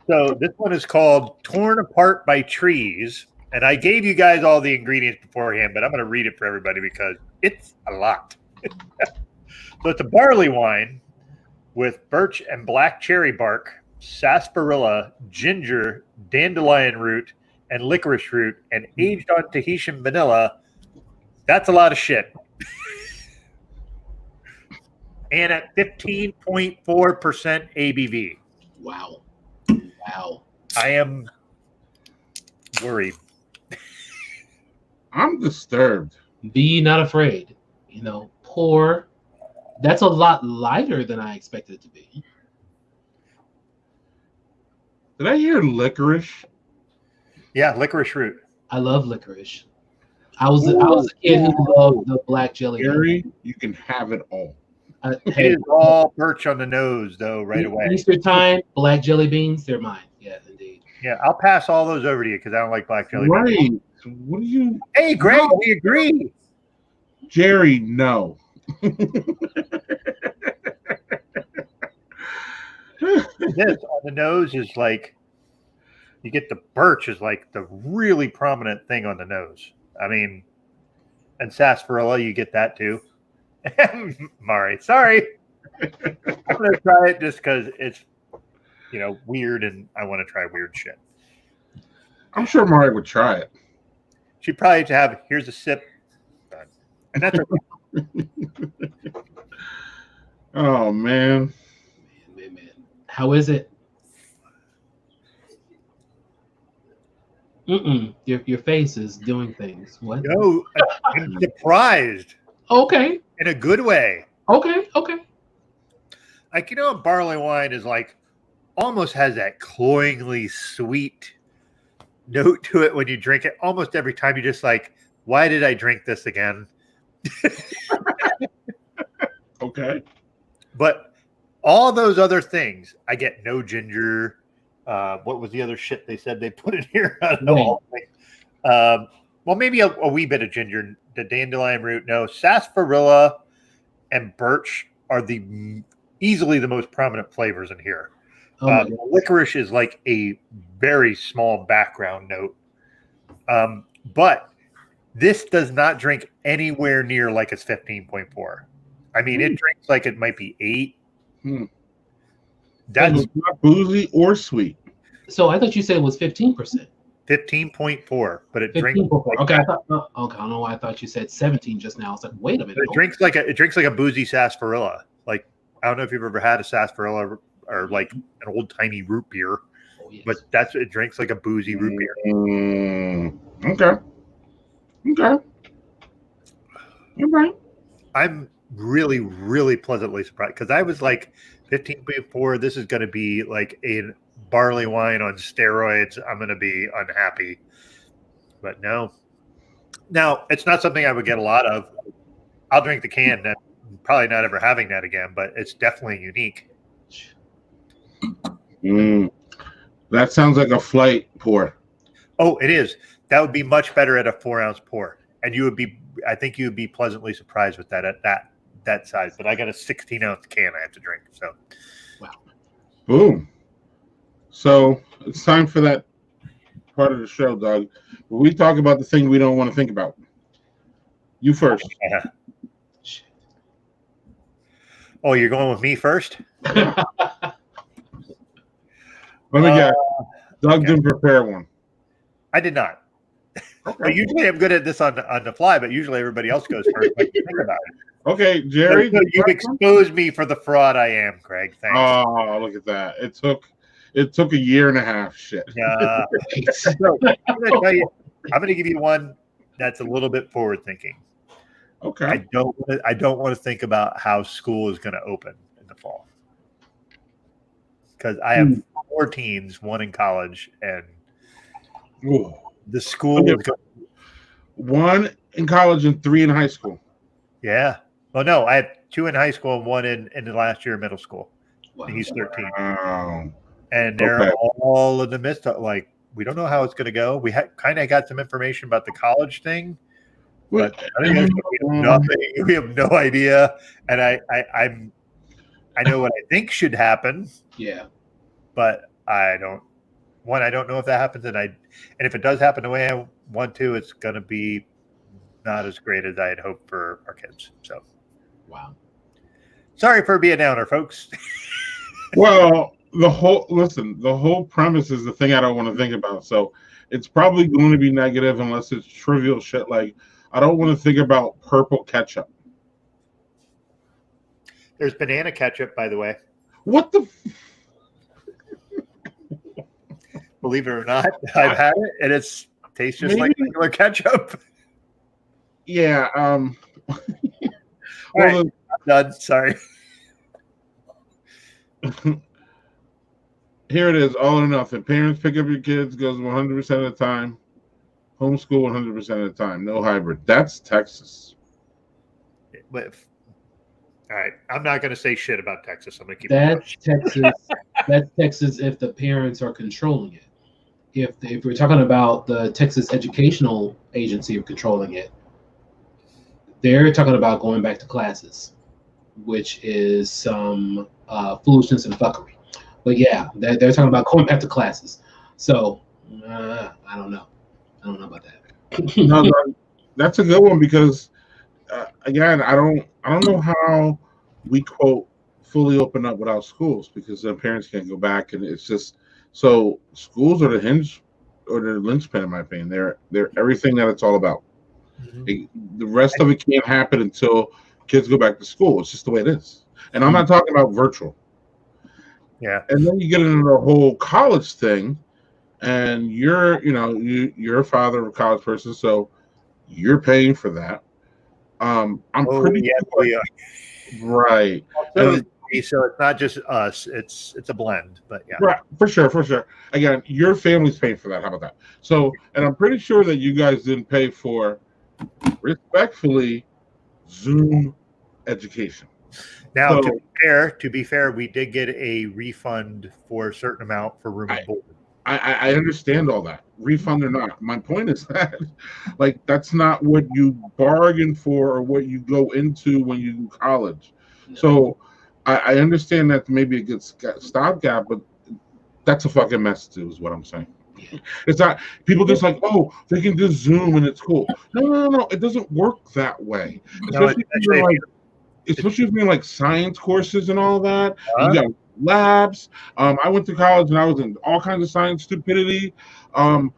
So this one is called Torn Apart by Trees. And I gave you guys all the ingredients beforehand, but I'm going to read it for everybody because it's a lot. So it's a barley wine with birch and black cherry bark, sarsaparilla, ginger, dandelion root, and licorice root, and aged on Tahitian vanilla. That's a lot of shit. And at 15.4% ABV. Wow. I am worried. I'm disturbed. Be not afraid. Pour. That's a lot lighter than I expected it to be. Did I hear licorice? Yeah, licorice root. I love licorice. I was a kid who loved the black jelly. Gary, you can have it all. It is all birch on the nose, though, right away. Easter time, black jelly beans, they're mine. Yeah, indeed. Yeah, I'll pass all those over to you because I don't like black jelly beans. Right. What do you... Hey, Greg, we agree. Jerry, no. This on the nose is like, you get the birch is like the really prominent thing on the nose. I mean, and sarsaparilla, you get that too. Mari, sorry. I'm going to try it just because it's, weird and I want to try weird shit. I'm sure Mari would try it. She'd probably have, here's a sip. And that's Oh, man. Man. How is it? Your face is doing things. What? No, I'm surprised. Okay. In a good way. Okay. Like, barley wine is like, almost has that cloyingly sweet note to it when you drink it. Almost every time you're just like, why did I drink this again? Okay. But all those other things, I get no ginger. What was the other shit they said they put in here? I don't know. Well, maybe a wee bit of ginger. The dandelion root, no. Sarsaparilla and birch are easily the most prominent flavors in here. Licorice is like a very small background note. But this does not drink anywhere near like it's 15.4. I mean, it drinks like it might be 8. That's not boozy or sweet. So I thought you said it was 15%. 15.4, but it drinks. Okay, I don't know why I thought you said 17 just now. I was like, wait a minute. It drinks like a boozy sarsaparilla. Like, I don't know if you've ever had a sarsaparilla or like an old tiny root beer, but it drinks like a boozy root beer. Okay. All right. really, really pleasantly surprised because I was like 15 before. This is going to be like a barley wine on steroids. I'm going to be unhappy, but no. Now it's not something I would get a lot of. I'll drink the can. And probably not ever having that again, but it's definitely unique. That sounds like a flight pour. Oh, it is. That would be much better at a 4-ounce pour, and you would be. I think you would be pleasantly surprised with that at that size. But I got a 16-ounce can I have to drink. So, wow. Boom. So it's time for that part of the show, Doug, where we talk about the thing we don't want to think about. You first. Oh, you're going with me first? Let me guess. Doug didn't prepare one. I did not. Okay. But usually I'm good at this on the fly, but usually everybody else goes first. Think about it. Okay, Jerry. So you've exposed me for the fraud I am, Craig. Thanks. Oh, look at that. It took a year and a half. Shit. So, I'm going to give you one that's a little bit forward thinking. Okay. I don't want to think about how school is going to open in the fall. Because I have 4 teens, 1 in college, and the school is going. 1 in college and 3 in high school. Yeah. Well, no, I had 2 in high school and 1 in the last year of middle school. Wow. He's 13. Wow. And they're all in the midst of, like, we don't know how it's going to go. We kind of got some information about the college thing, but we have no idea. And I know what I think should happen. Yeah. But I don't know if that happens. And if it does happen the way I want to, it's going to be not as great as I had hoped for our kids. So, wow. Sorry for being a downer, folks. Well, the whole premise is the thing I don't want to think about. So it's probably going to be negative unless it's trivial shit like I don't want to think about purple ketchup. There's banana ketchup, by the way. What the? Believe it or not, I've had it, and it tastes just like regular ketchup. Yeah. All right, I'm done. Sorry. Here it is, all or nothing. Parents pick up your kids, goes 100% of the time. Homeschool 100% of the time. No hybrid. That's Texas. All right, I'm not going to say shit about Texas. I'm going to keep That's Texas. That's Texas if the parents are controlling it. If we're talking about the Texas Educational Agency of controlling it, they're talking about going back to classes, which is some foolishness and fuckery. But yeah, they're talking about going back to classes. So I don't know. I don't know about that. No, that's a good one because again, I don't know how we quote fully open up without schools because the parents can't go back, and it's just so schools are the hinge or the linchpin in my opinion. They're everything that it's all about. The rest of it can't happen until kids go back to school. It's just the way it is. And I'm not talking about virtual. Yeah. And then you get into the whole college thing, and you're a father of a college person, so you're paying for that. I'm pretty sure, right. So it's not just us; it's a blend. But yeah, right, for sure. Again, your family's paying for that. How about that? So, and I'm pretty sure that you guys didn't pay for, respectfully, Zoom education. Now, to be fair, we did get a refund for a certain amount for room and board. I understand all that, refund or not. My point is that, like, that's not what you bargain for or what you go into when you do college. No. So I understand that maybe a good stopgap, but that's a fucking mess too, is what I'm saying. It's not people just like, oh, they can just Zoom and it's cool. No. It doesn't work that way. Especially if you're doing like science courses and all that. You got labs. I went to college and I was in all kinds of science stupidity. And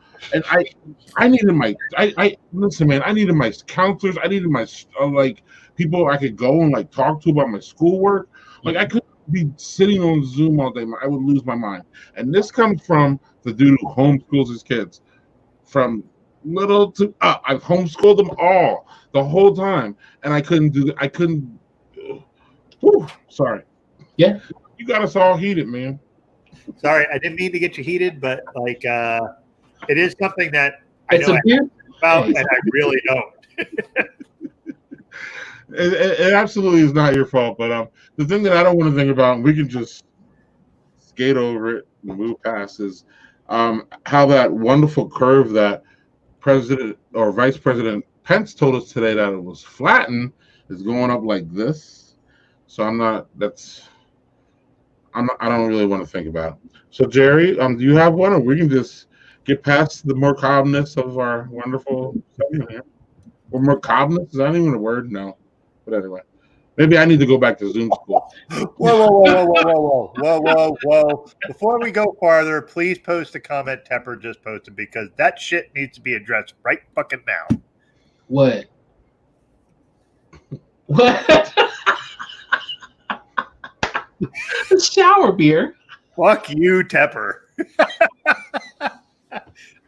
I needed my listen, man. I needed my counselors. I needed my like people I could go and like talk to about my schoolwork. Like I couldn't be sitting on Zoom all day. I would lose my mind. And this comes from the dude who homeschools his kids from little to up. I've homeschooled them all the whole time, and I couldn't Whew, sorry. Yeah. You got us all heated, man. Sorry, I didn't mean to get you heated, but like it is something that I It's know a beer. about, Hey. and I really don't. It absolutely is not your fault, but the thing that I don't want to think about, and we can just skate over it and move past, is how that wonderful curve that President or Vice President Pence told us today that it was flattened is going up like this. So I don't really want to think about it. So Jerry, do you have one, or we can just get past the macabreness of our wonderful segment here? Or macabreness? Is that even a word? No. But anyway, maybe I need to go back to Zoom school. Whoa. Before we go farther, please post a comment Tepper just posted, because that shit needs to be addressed right fucking now. What? Shower beer. Fuck you, Tepper.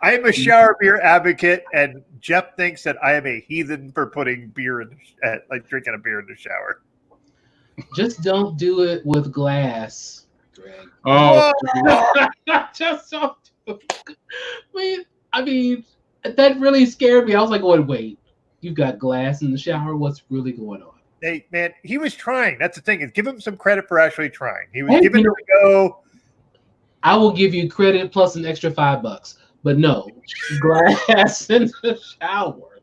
I am a shower beer advocate, and Jeff thinks that I am a heathen for putting beer in like drinking a beer in the shower. Just don't do it with glass, Greg. Oh, Just don't do it. I mean, that really scared me. I was like, wait, you've got glass in the shower? What's really going on? Hey, man, he was trying. That's the thing. Is give him some credit for actually trying. He was giving it a go. I will give you credit plus an extra $5. But no, glass in the shower.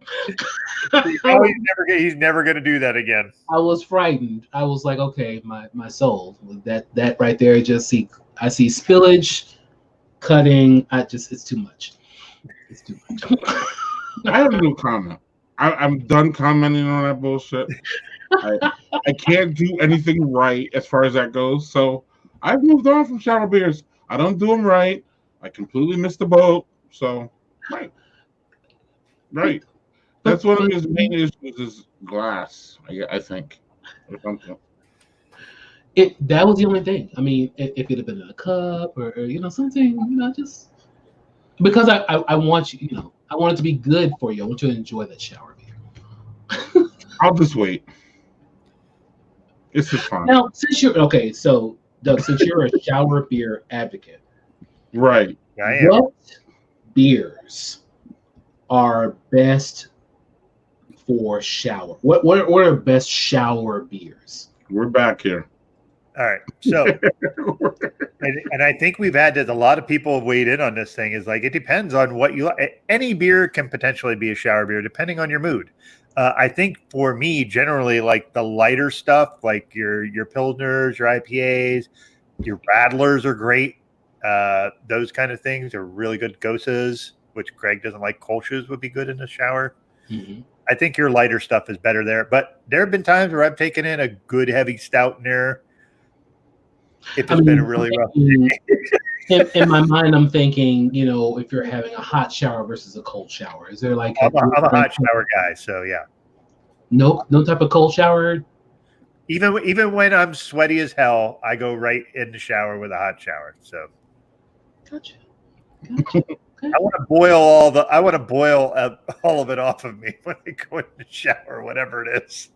He's never going to do that again. I was frightened. I was like, okay, my soul. That right there, I see spillage, cutting. It's too much. It's too much. I have no comment. I'm done commenting on that bullshit. I can't do anything right as far as that goes. So I've moved on from shower beers. I don't do them right. I completely missed the boat. So right. That's one of his main issues is glass. I think. That was the only thing. I mean, if it had been in a cup or something, just because I want you, I want it to be good for you. I want you to enjoy that shower beer. I'll just wait. It's just fine. Now, so Doug, since you're a shower beer advocate, right? I am. What beers are best for shower? What are best shower beers? We're back here. All right. So, and I think we've had that a lot of people have weighed in on this thing. Is like it depends on what you like. Any beer can potentially be a shower beer depending on your mood. I think for me, generally, like the lighter stuff, like your Pilsners, your IPAs, your Radlers are great. Those kind of things are really good. Gosas, which Greg doesn't like, Kolsch's would be good in the shower. Mm-hmm. I think your lighter stuff is better there. But there have been times where I've taken in a good heavy stout in there. If it's been a really rough day. In my mind, I'm thinking, if you're having a hot shower versus a cold shower, is there like I'm a hot shower guy, so yeah. No type of cold shower. Even when I'm sweaty as hell, I go right in the shower with a hot shower. So, gotcha. Okay. I want to boil all of it off of me when I go in the shower, whatever it is.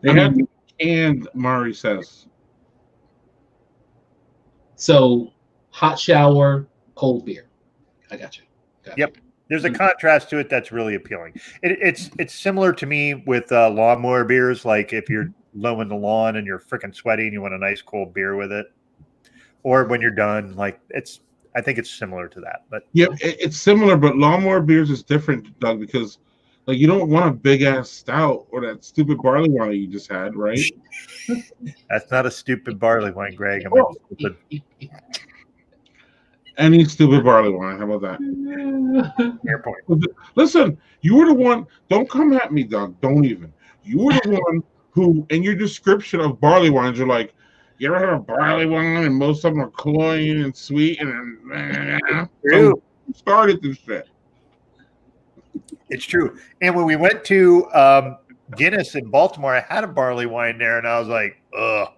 They had and Mari says. So, hot shower, cold beer. I got you. Yep. There's a contrast to it that's really appealing. It's similar to me with lawnmower beers. Like if you're mowing the lawn and you're freaking sweaty and you want a nice cold beer with it, or when you're done, I think it's similar to that. But yeah, it's similar, but lawnmower beers is different, Doug, because like you don't want a big ass stout or that stupid barley wine you just had, right? That's not a stupid barley wine, Greg. Any stupid barley wine. How about that? Fair point. Listen, you were the one. Don't come at me, Doug. Don't even. You were the one who, in your description of barley wines, you're like, you ever had a barley wine and most of them are cloying and sweet and so you started this shit. It's true. And when we went to Guinness in Baltimore, I had a barley wine there, and I was like, ugh.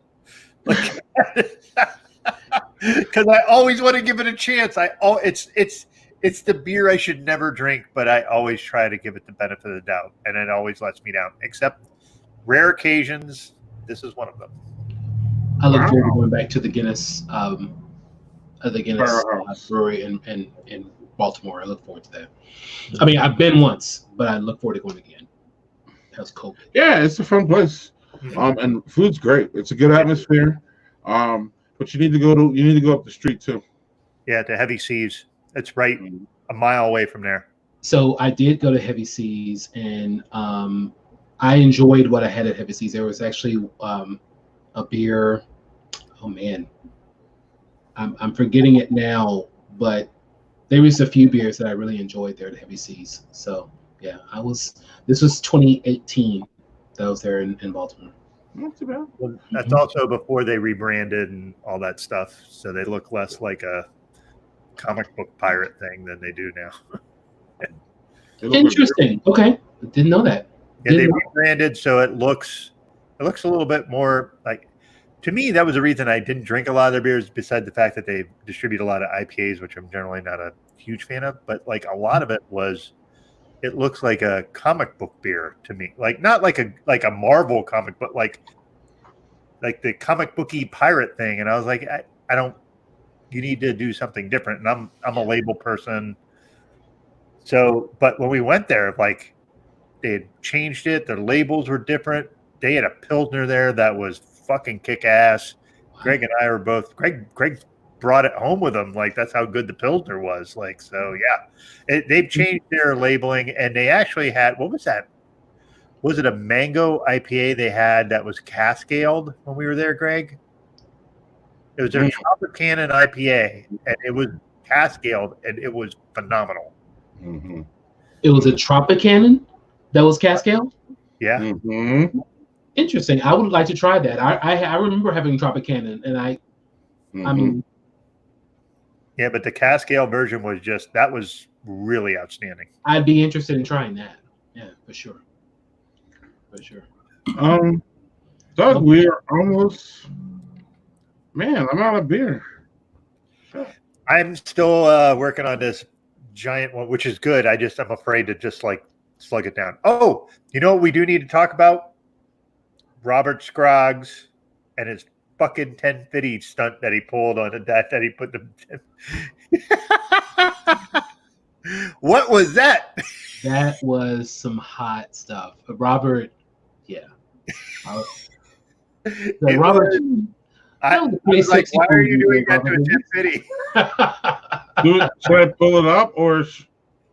Because I always want to give it a chance. It's the beer I should never drink, but I always try to give it the benefit of the doubt, and it always lets me down. Except rare occasions, this is one of them. I look forward to going back to the Guinness brewery in Baltimore. I look forward to that. I mean, I've been once, but I look forward to going again. That was cool. Yeah, it's a fun place. And food's great. It's a good atmosphere. But you need to go up the street too. Yeah, to Heavy Seas. It's right a mile away from there. So I did go to Heavy Seas, and I enjoyed what I had at Heavy Seas. There was actually a beer. Oh man, I'm forgetting it now, but there was a few beers that I really enjoyed there at Heavy Seas. So yeah, this was 2018 that I was there in Baltimore. Not too bad. Well, that's also before they rebranded and all that stuff, so they look less like a comic book pirate thing than they do now. Interesting. Okay, I didn't know that. Yeah, they rebranded, so it looks a little bit more like. To me, that was the reason I didn't drink a lot of their beers, besides the fact that they distribute a lot of IPAs, which I'm generally not a huge fan of. But like a lot of it looks like a comic book beer to me. Like not like a Marvel comic, but like the comic booky pirate thing. And I was like, I don't. You need to do something different. And I'm a label person. So, but when we went there, like they had changed it. Their labels were different. They had a Pilsner there that was fucking kick ass. Greg and I were both. Greg brought it home with him. Like that's how good the Pilsner was. Like so, yeah. They've changed their labeling, and they actually had what was that? Was it a mango IPA they had that was cascaled when we were there, Greg? It was their Tropicana IPA, and it was cascaled, and it was phenomenal. Mm-hmm. It was a Tropicana that was cascaled? Yeah. Mm-hmm. Interesting. I would like to try that. I remember having Tropicana, and I mean. Yeah, but the cascale version was really outstanding. I'd be interested in trying that. Yeah, for sure. Doug, we are almost. Man, I'm out of beer. I'm still working on this giant one, which is good. I'm afraid to just like slug it down. Oh, you know what we do need to talk about? Robert Scroggs and his fucking 1050 stunt that he pulled on that he put the. What was that? That was some hot stuff. Robert, yeah. Robert. I was like, why are you doing that to a 1050? Should I pull it up or?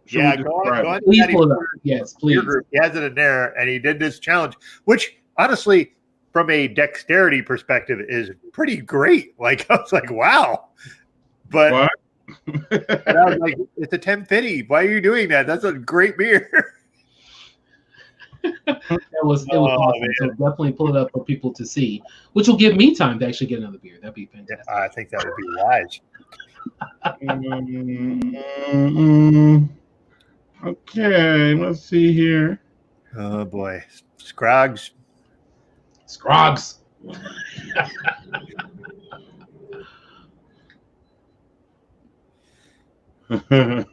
Yeah, go on. Please pull it up. Yes, please. He has it in there, and he did this challenge, which honestly, from a dexterity perspective, is pretty great. Like I was like, wow, but what? And I was like, it's a 1050. Why are you doing that? That's a great beer. It was awesome. Man. So definitely pull it up for people to see, which will give me time to actually get another beer. That'd be fantastic. Yeah, I think that would be wise. Okay, let's see here. Oh boy, Scroggs. Okay,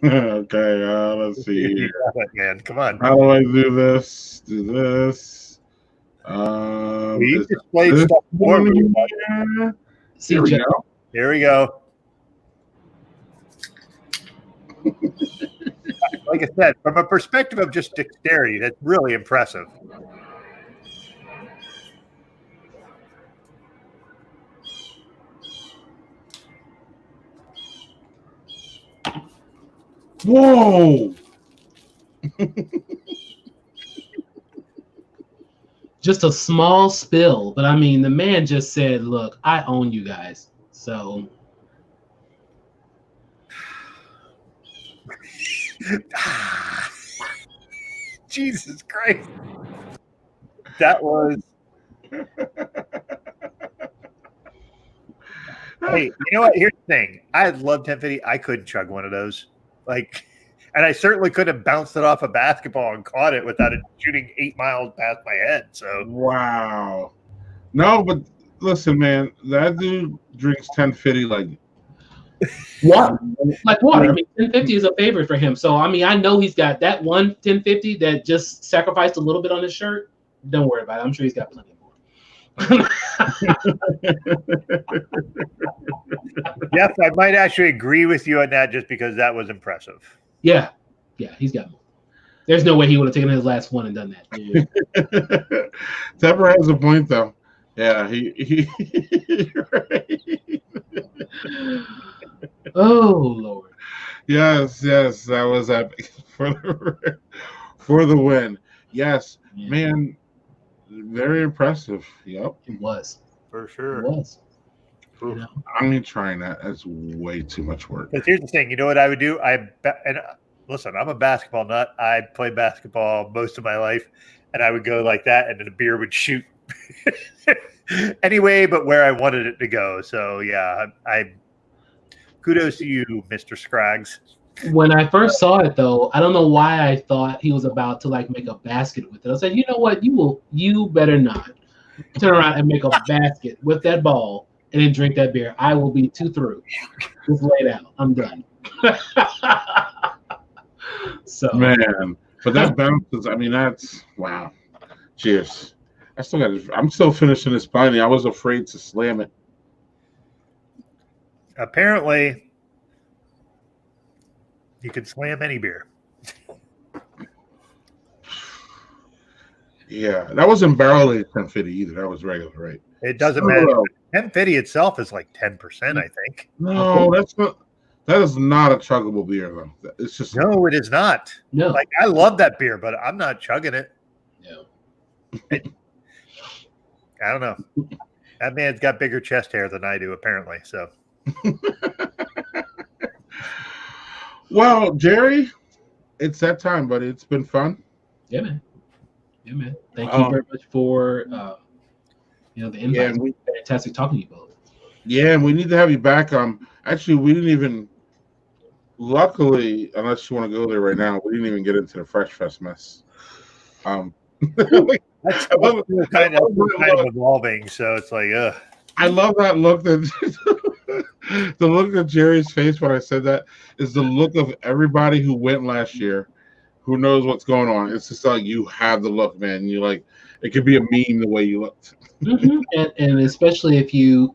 let's see here. Man, come on. How do I do this? Do this. We displayed stuff for me. Here we go. Here we go. Like I said, from a perspective of just dexterity, that's really impressive. Whoa! Just a small spill, but I mean, the man just said, "Look, I own you guys." So, Jesus Christ, that was. Hey, you know what? Here's the thing. I love 1050. I couldn't chug one of those. Like, and I certainly could have bounced it off a basketball and caught it without it shooting 8 miles past my head. So wow. No, but listen, man, that dude drinks 1050 like water. Like water. I mean, 1050 is a favorite for him. So I mean, I know he's got that one 1050 that just sacrificed a little bit on his shirt, Don't worry about it. I'm sure he's got plenty more. Yes, I might actually agree with you on that just because that was impressive. Yeah, he's got more. There's no way he would have taken his last one and done that. Yeah. Tepper has a point, though. Yeah, he right. Oh Lord. Yes, that was epic for the win. Yes, Yeah. man, very impressive. Yep, It was. For sure. It was. You know? I mean, trying that. That's way too much work. Because here's the thing, you know what I would do? Listen, I'm a basketball nut. I played basketball most of my life, and I would go like that, and then the beer would shoot anyway, but where I wanted it to go. So yeah, I kudos to you, Mr. Scraggs. When I first saw it, though, I don't know why I thought he was about to like make a basket with it. I was like, you know what? You better not turn around and make a basket with that ball and then drink that beer. I will be too through. Just lay down. I'm done. So Man, but that bounces. I mean, that's wow. Cheers. I'm still finishing this pint. I was afraid to slam it. Apparently, you can slam any beer. Yeah, that wasn't barrel aged 1050 either. That was regular, right? It doesn't matter. 1050 itself is like 10%, I think. No, that is not a chuggable beer, though. It's just no, it is not. No. Like I love that beer, but I'm not chugging it. No. I don't know. That man's got bigger chest hair than I do, apparently. So, well, Jerry, it's that time, buddy. It's been fun. Yeah, man. Thank you very much for the invite. Yeah, Fantastic talking to you both. Yeah, and we need to have you back. Actually, we didn't even. Luckily, unless you want to go there right now, we didn't even get into the Fresh Fest mess. that's kind of evolving. So it's like, I love that look. That the look of Jerry's face when I said that is the look of everybody who went last year, who knows what's going on. It's just like you have the look, man. You like it could be a meme the way you looked. Mm-hmm. And especially if you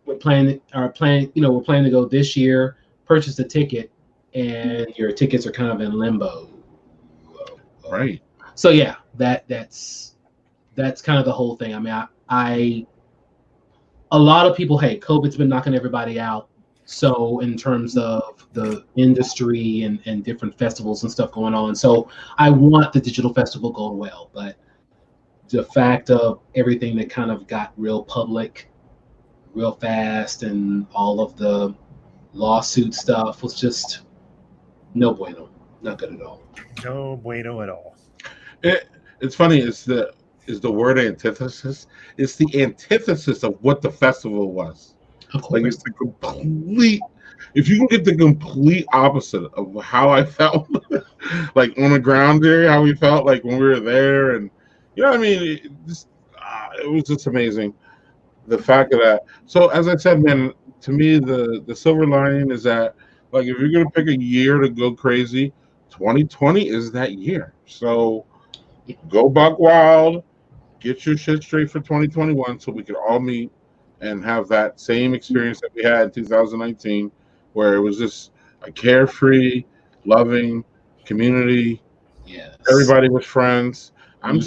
we're planning to go this year, purchase a ticket, and your tickets are kind of in limbo. Right. So yeah, that's kind of the whole thing. I mean, a lot of people, hey, COVID's been knocking everybody out. So in terms of the industry and different festivals and stuff going on, so I want the digital festival going well, but the fact of everything that kind of got real public real fast and all of the lawsuit stuff was just no bueno, not good at all. No bueno at all. It's funny. It's the word antithesis. It's the antithesis of what the festival was. Of course. Like it's the complete. If you can get the complete opposite of how I felt, like on the ground there, how we felt like when we were there, and you know what I mean. It was just amazing. The fact of that. So as I said, man, to me the silver lining is that like if you're gonna pick a year to go crazy, 2020 is that year. So go buck wild, get your shit straight for 2021 so we can all meet and have that same experience that we had in 2019 where it was just a carefree, loving community. Yes. Everybody was friends. I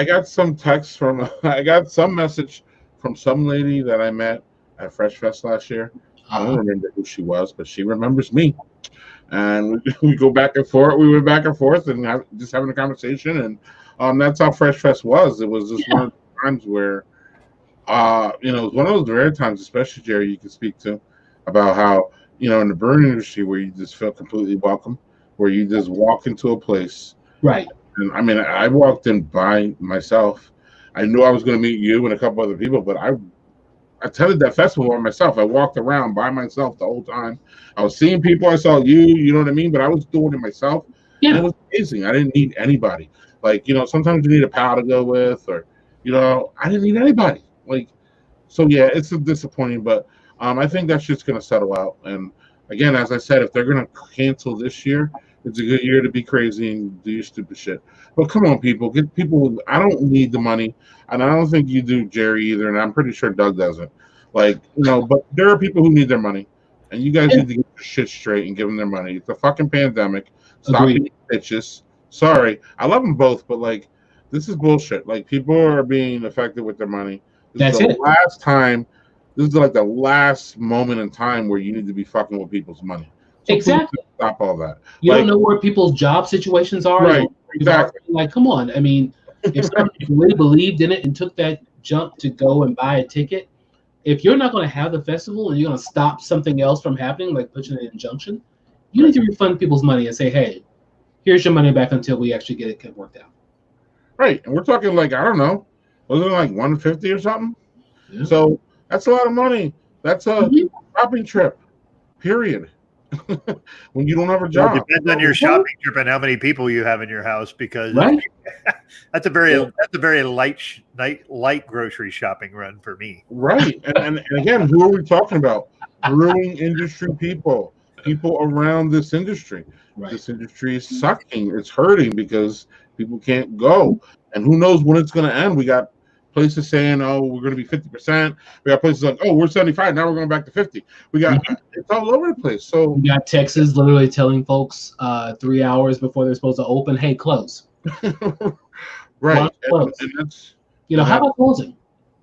got some text from I got some message from some lady that I met at Fresh Fest last year. I don't remember who she was, but she remembers me. And we go back and forth. We went back and forth and just having a conversation. And that's how Fresh Fest was. It was just one of the times where, it was one of those rare times, especially Jerry, you can speak to about how, in the brewing industry where you just feel completely welcome, where you just walk into a place. Right. And I mean, I walked in by myself. I knew I was going to meet you and a couple other people, but I attended that festival by myself. I walked around by myself the whole time. I was seeing people. I saw you know what I mean? But I was doing it myself. Yeah. And it was amazing. I didn't need anybody. Like, sometimes you need a pal to go with or, I didn't need anybody. Like, so yeah, it's disappointing, but I think that shit's going to settle out. And again, as I said, if they're going to cancel this year, It's a good year to be crazy and do your stupid shit. But come on, people, get people. I don't need the money, and I don't think you do, Jerry, either. And I'm pretty sure Doug doesn't. Like, but there are people who need their money, and you guys need to get your shit straight and give them their money. It's a fucking pandemic. Stop being bitches. Sorry, I love them both, but like, this is bullshit. Like, people are being affected with their money. This is the last time. This is like the last moment in time where you need to be fucking with people's money. So exactly. Stop all that. You don't know where people's job situations are. Right. Exactly. Like, come on. I mean, if somebody really believed in it and took that jump to go and buy a ticket, if you're not going to have the festival and you're going to stop something else from happening, like pushing an injunction, you need to refund people's money and say, hey, here's your money back until we actually get it worked out. Right. And we're talking like, I don't know, wasn't it like 150 or something? Yeah. So that's a lot of money. That's a shopping trip, period. When you don't have a job. Well, it depends on your shopping trip and how many people you have in your house, because that's a very light grocery shopping run for me. Right. And again, who are we talking about? Brewing industry people around this industry. Right. This industry is sucking. It's hurting because people can't go. And who knows when it's going to end. We got places saying, oh, we're going to be 50%. We got places like, oh, we're 75. Now we're going back to 50. We got it's all over the place. So we got Texas literally telling folks 3 hours before they're supposed to open, hey, close. Right. Close. And that's, how about closing?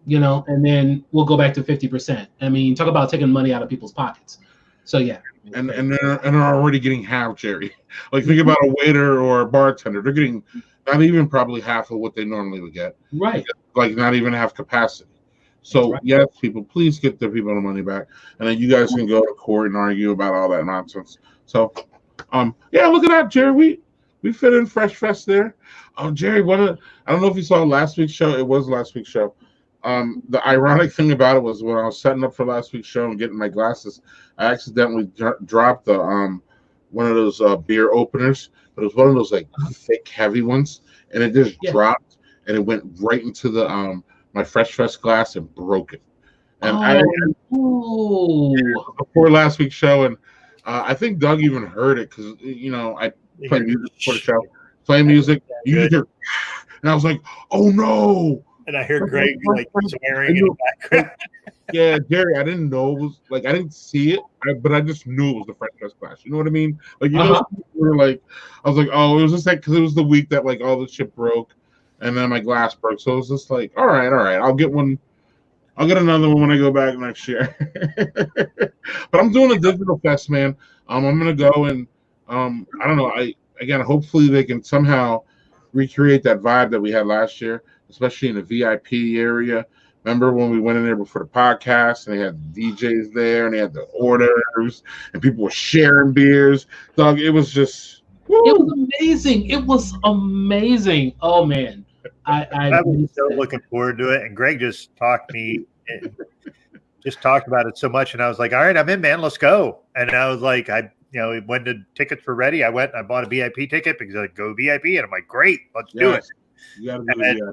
And then we'll go back to 50%. I mean, talk about taking money out of people's pockets. So yeah. And they're already getting half, Jerry. Like, think about a waiter or a bartender. They're getting not even probably half of what they normally would get. Right. Like, not even half capacity. So, yes, people, please get the people the money back. And then you guys can go to court and argue about all that nonsense. So, yeah, look at that, Jerry. We fit in Fresh Fest there. Jerry, I don't know if you saw last week's show. It was last week's show. The ironic thing about it was when I was setting up for last week's show and getting my glasses, I accidentally dropped the one of those beer openers, but it was one of those like thick, heavy ones, and it just dropped and it went right into the my Fresh Fest glass and broke it. And before last week's show, and I think Doug even heard it because I play music for the show, playing music. You hear, and I was like, oh no. And I hear Greg like swearing in the background. Yeah, Jerry, I didn't know it was like I didn't see it, but I just knew it was the Fresh Fest Clash. You know what I mean? Like we were like, I was like, oh, it was just like because it was the week that like all the shit broke, and then my glass broke. So it was just like, all right, I'll get one. I'll get another one when I go back next year. But I'm doing a digital fest, man. I'm gonna go and I don't know. Hopefully they can somehow recreate that vibe that we had last year, especially in the VIP area. Remember when we went in there before the podcast and they had the DJs there and they had the orders and people were sharing beers? Doug, it was just woo. It was amazing. It was amazing. Oh man. I was so looking forward to it. And Greg just talked about it so much. And I was like, all right, I'm in, man. Let's go. And I was like, when the tickets were ready, I went and I bought a VIP ticket because I go VIP. And I'm like, great, let's do it. You gotta do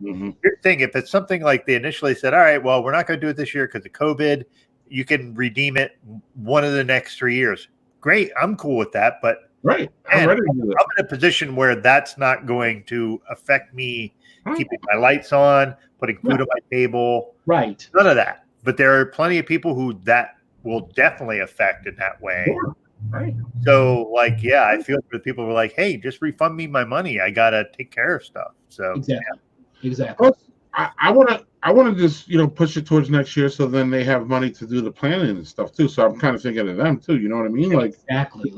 and here's the thing, if it's something like they initially said, all right, well, we're not going to do it this year because of COVID, you can redeem it one of the next 3 years. Great, I'm cool with that. But I'm ready to do it. I'm in a position where that's not going to affect me keeping my lights on, putting food on my table. Right. None of that. But there are plenty of people who that will definitely affect in that way. Sure. Right. So, like, yeah, I feel for the people who are like, hey, just refund me my money. I got to take care of stuff. So, Exactly. I want to just, push it towards next year so then they have money to do the planning and stuff too. So I'm kind of thinking of them too. You know what I mean? Like, exactly.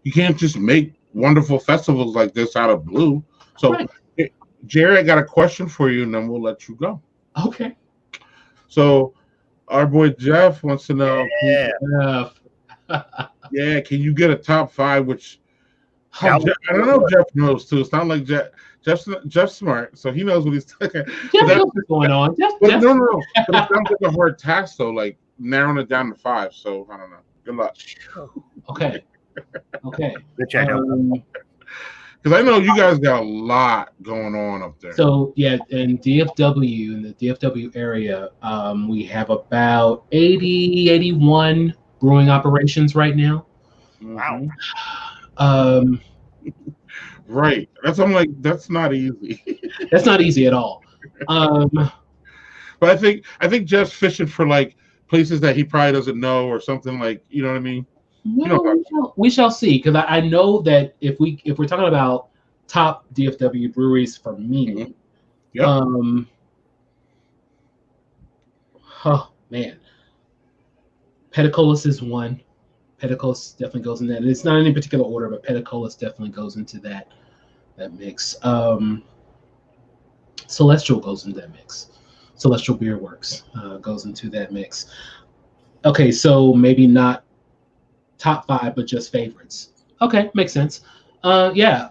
You can't just make wonderful festivals like this out of blue. So, Jerry, I got a question for you and then we'll let you go. Okay. So our boy Jeff wants to know. Yeah, can you get a top 5? Which I don't know if Jeff knows too. It's not like Jeff's smart, so he knows what he's talking. Jeff knows what's going on. No. But it sounds like a hard task though, like narrowing it down to 5. So I don't know. Good luck. Okay. Which I know. Because I know you guys got a lot going on up there. So in the DFW area, we have about 80, 81 brewing operations right now. Wow. Right. I'm like, that's not easy. That's not easy at all. But I think Jeff's fishing for like places that he probably doesn't know or something like, you know what I mean? Well, we shall see, because I know that if we're talking about top DFW breweries for me, Yep. Oh man, Pedicolis is one. Pedicolis definitely goes in that. It's not in any particular order, but Pedicolis definitely goes into that mix. Celestial goes into that mix. Celestial Beer Works goes into that mix. Okay, so maybe not top 5, but just favorites. Okay, makes sense. Yeah.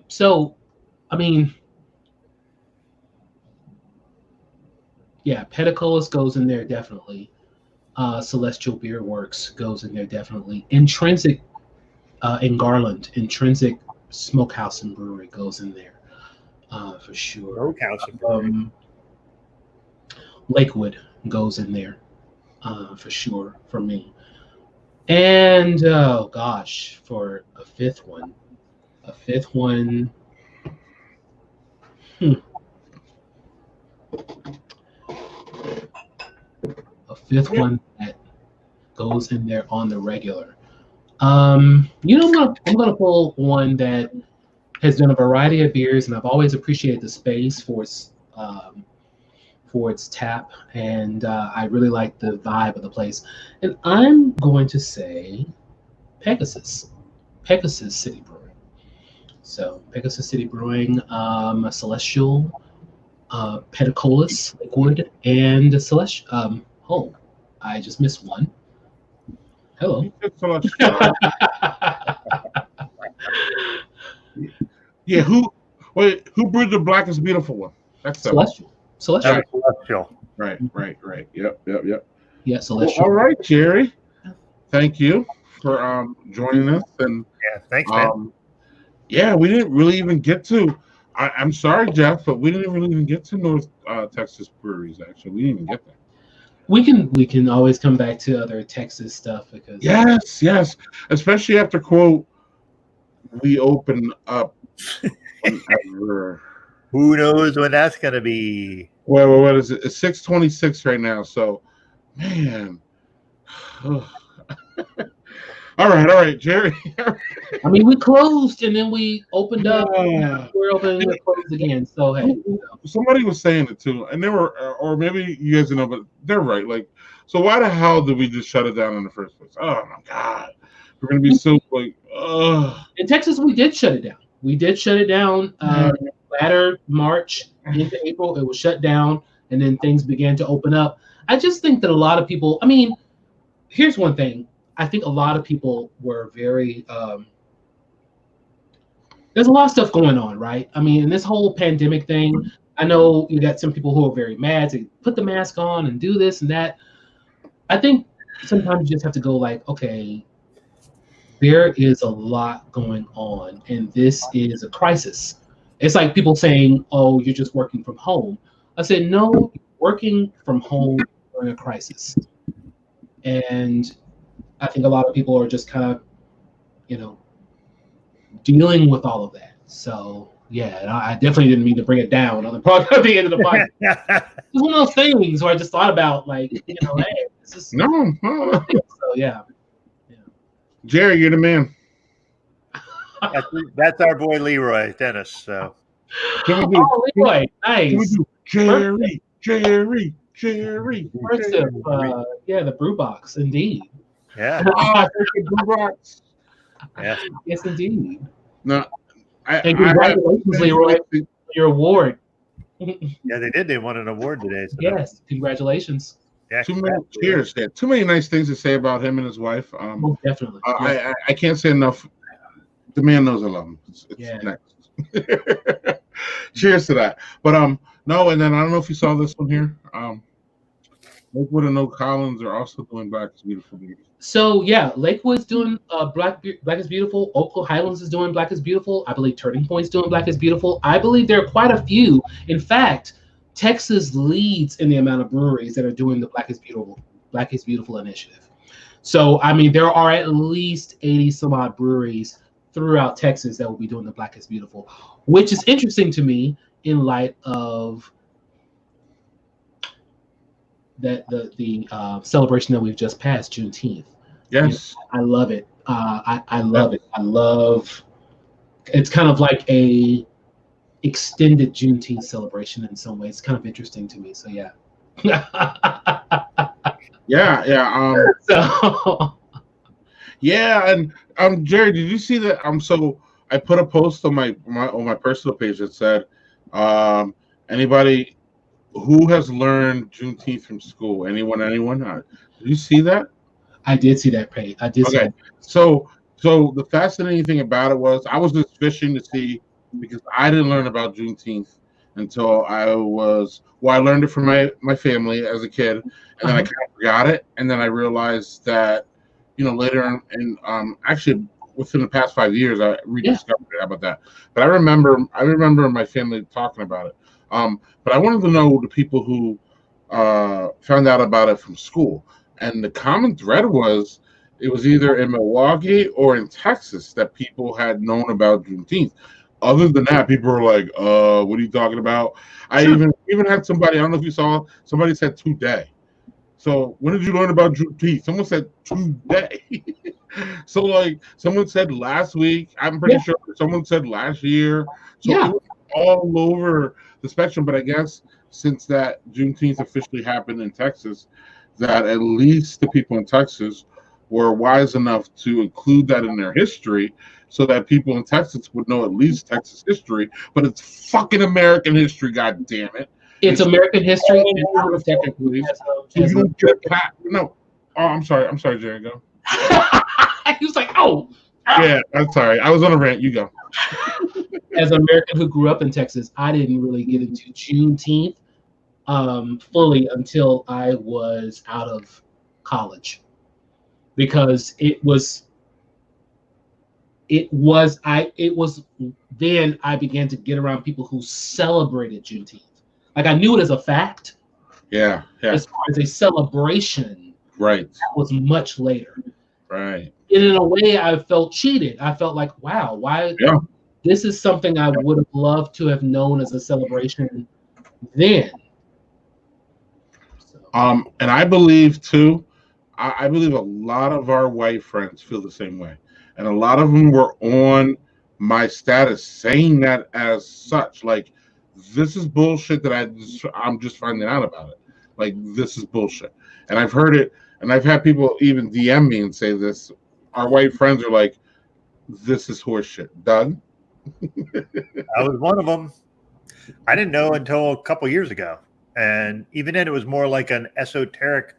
So, I mean, yeah, Pedicolis goes in there definitely. Celestial Beer Works goes in there definitely. Intrinsic in Garland, Intrinsic Smokehouse and Brewery goes in there for sure. Smokehouse and Brewery. Lakewood goes in there for sure for me. And oh gosh, for a fifth one. A fifth one that goes in there on the regular. I'm gonna pull one that has done a variety of beers, and I've always appreciated the space for its tap, and I really like the vibe of the place. And I'm going to say Pegasus City Brewing. So Pegasus City Brewing, Celestial, Pedicolis, Lakewood, and Celestial. I just missed one. Hello. Yeah, who brewed the Blackest Beautiful one? That's Celestial. Celestial. Right. Yep. Yeah, Celestial. Well, all right, Jerry. Thank you for joining us. And yeah, thanks, man. Yeah, we didn't really even get to. I'm sorry, Jeff, but we didn't really even get to North Texas breweries. Actually, we didn't even get there. We can always come back to other Texas stuff because yes, especially after quote we open up. Whenever. Who knows when that's gonna be? Well, what is it? It's 6:26 right now. So, man. All right, Jerry. I mean, we closed and then we opened up. We're opening and closed again. So hey, somebody was saying it too, and they were, or maybe you guys know, but they're right. Like, so why the hell did we just shut it down in the first place? Oh my God, we're gonna be so like. In Texas, we did shut it down. We did shut it down. Latter March into April, it was shut down, and then things began to open up. I just think that a lot of people. I mean, here's one thing. I think a lot of people were very. There's a lot of stuff going on, right? I mean, in this whole pandemic thing, I know you got some people who are very mad to put the mask on and do this and that. I think sometimes you just have to go like, okay, there is a lot going on, and this is a crisis. It's like people saying, oh, you're just working from home. I said, no, working from home during a crisis. And I think a lot of people are just kind of, dealing with all of that. So, yeah, I definitely didn't mean to bring it down on the end of the podcast. It's one of those things where I just thought about, like, hey, this is... No. So, yeah. Jerry, you're the man. That's our boy Leroy Dennis. So. Leroy, nice. Jerry. First of, the brew box, indeed. Yeah. Yeah. Yes, indeed. No, and congratulations, Leroy, for your award. Yeah, they did. They won an award today. So. Yes, congratulations. Yeah, cheers. Yeah, too many nice things to say about him and his wife. Most definitely. I can't say enough. The man knows I love him. It's next. Cheers to that. But no, and then I don't know if you saw this one here. Lakewood and Oak Collins are also doing Blackest Beautiful beers. So yeah, Lakewood's doing Black is Beautiful. Oak Highlands is doing Black is Beautiful. I believe Turning Point's doing Black is Beautiful. I believe there are quite a few. In fact, Texas leads in the amount of breweries that are doing the Black is Beautiful initiative. So, I mean, there are at least 80 some odd breweries throughout Texas that will be doing the Black is Beautiful, which is interesting to me in light of that the celebration that we've just passed, Juneteenth. Yes. I love it. I love it. I love. It's kind of like a extended Juneteenth celebration in some ways. It's kind of interesting to me. So yeah. Yeah. So Yeah, and Jerry, did you see that? So I put a post on my personal page that said, anybody who has learned Juneteenth from school? Anyone? Did you see that? I did see that page. I did see Okay. that. So the fascinating thing about it was I was just fishing to see, because I didn't learn about Juneteenth until I learned it from my family as a kid, and then I kind of forgot it, and then I realized that, later on, and actually within the past 5 years I rediscovered it. How about that? But I remember my family talking about it. But I wanted to know the people who found out about it from school, and the common thread was it was either in Milwaukee or in Texas that people had known about Juneteenth. Other than that, people were like, what are you talking about? I even had somebody, I don't know if you saw, somebody said today. So when did you learn about Juneteenth? Someone said today. So like someone said last week. I'm pretty sure someone said last year. So it was all over the spectrum. But I guess since that Juneteenth officially happened in Texas, that at least the people in Texas were wise enough to include that in their history, so that people in Texas would know at least Texas history. But it's fucking American history, god damn it. It's American history. No. Oh, I'm sorry, Jerry. Go. He was like, "Oh, yeah." I'm sorry. I was on a rant. You go. As an American who grew up in Texas, I didn't really get into Juneteenth fully until I was out of college, because it was then I began to get around people who celebrated Juneteenth. Like, I knew it as a fact. Yeah. As far as a celebration, right, that was much later. Right. And in a way, I felt cheated. I felt like, wow, why? Yeah. This is something I would have loved to have known as a celebration then. So. And I believe too, I believe a lot of our white friends feel the same way, and a lot of them were on my status saying that as such, like, this is bullshit that I'm just finding out about it. Like, this is bullshit. And I've heard it, and I've had people even DM me and say this. Our white friends are like, this is horseshit. Doug? I was one of them. I didn't know until a couple years ago. And even then, it was more like an esoteric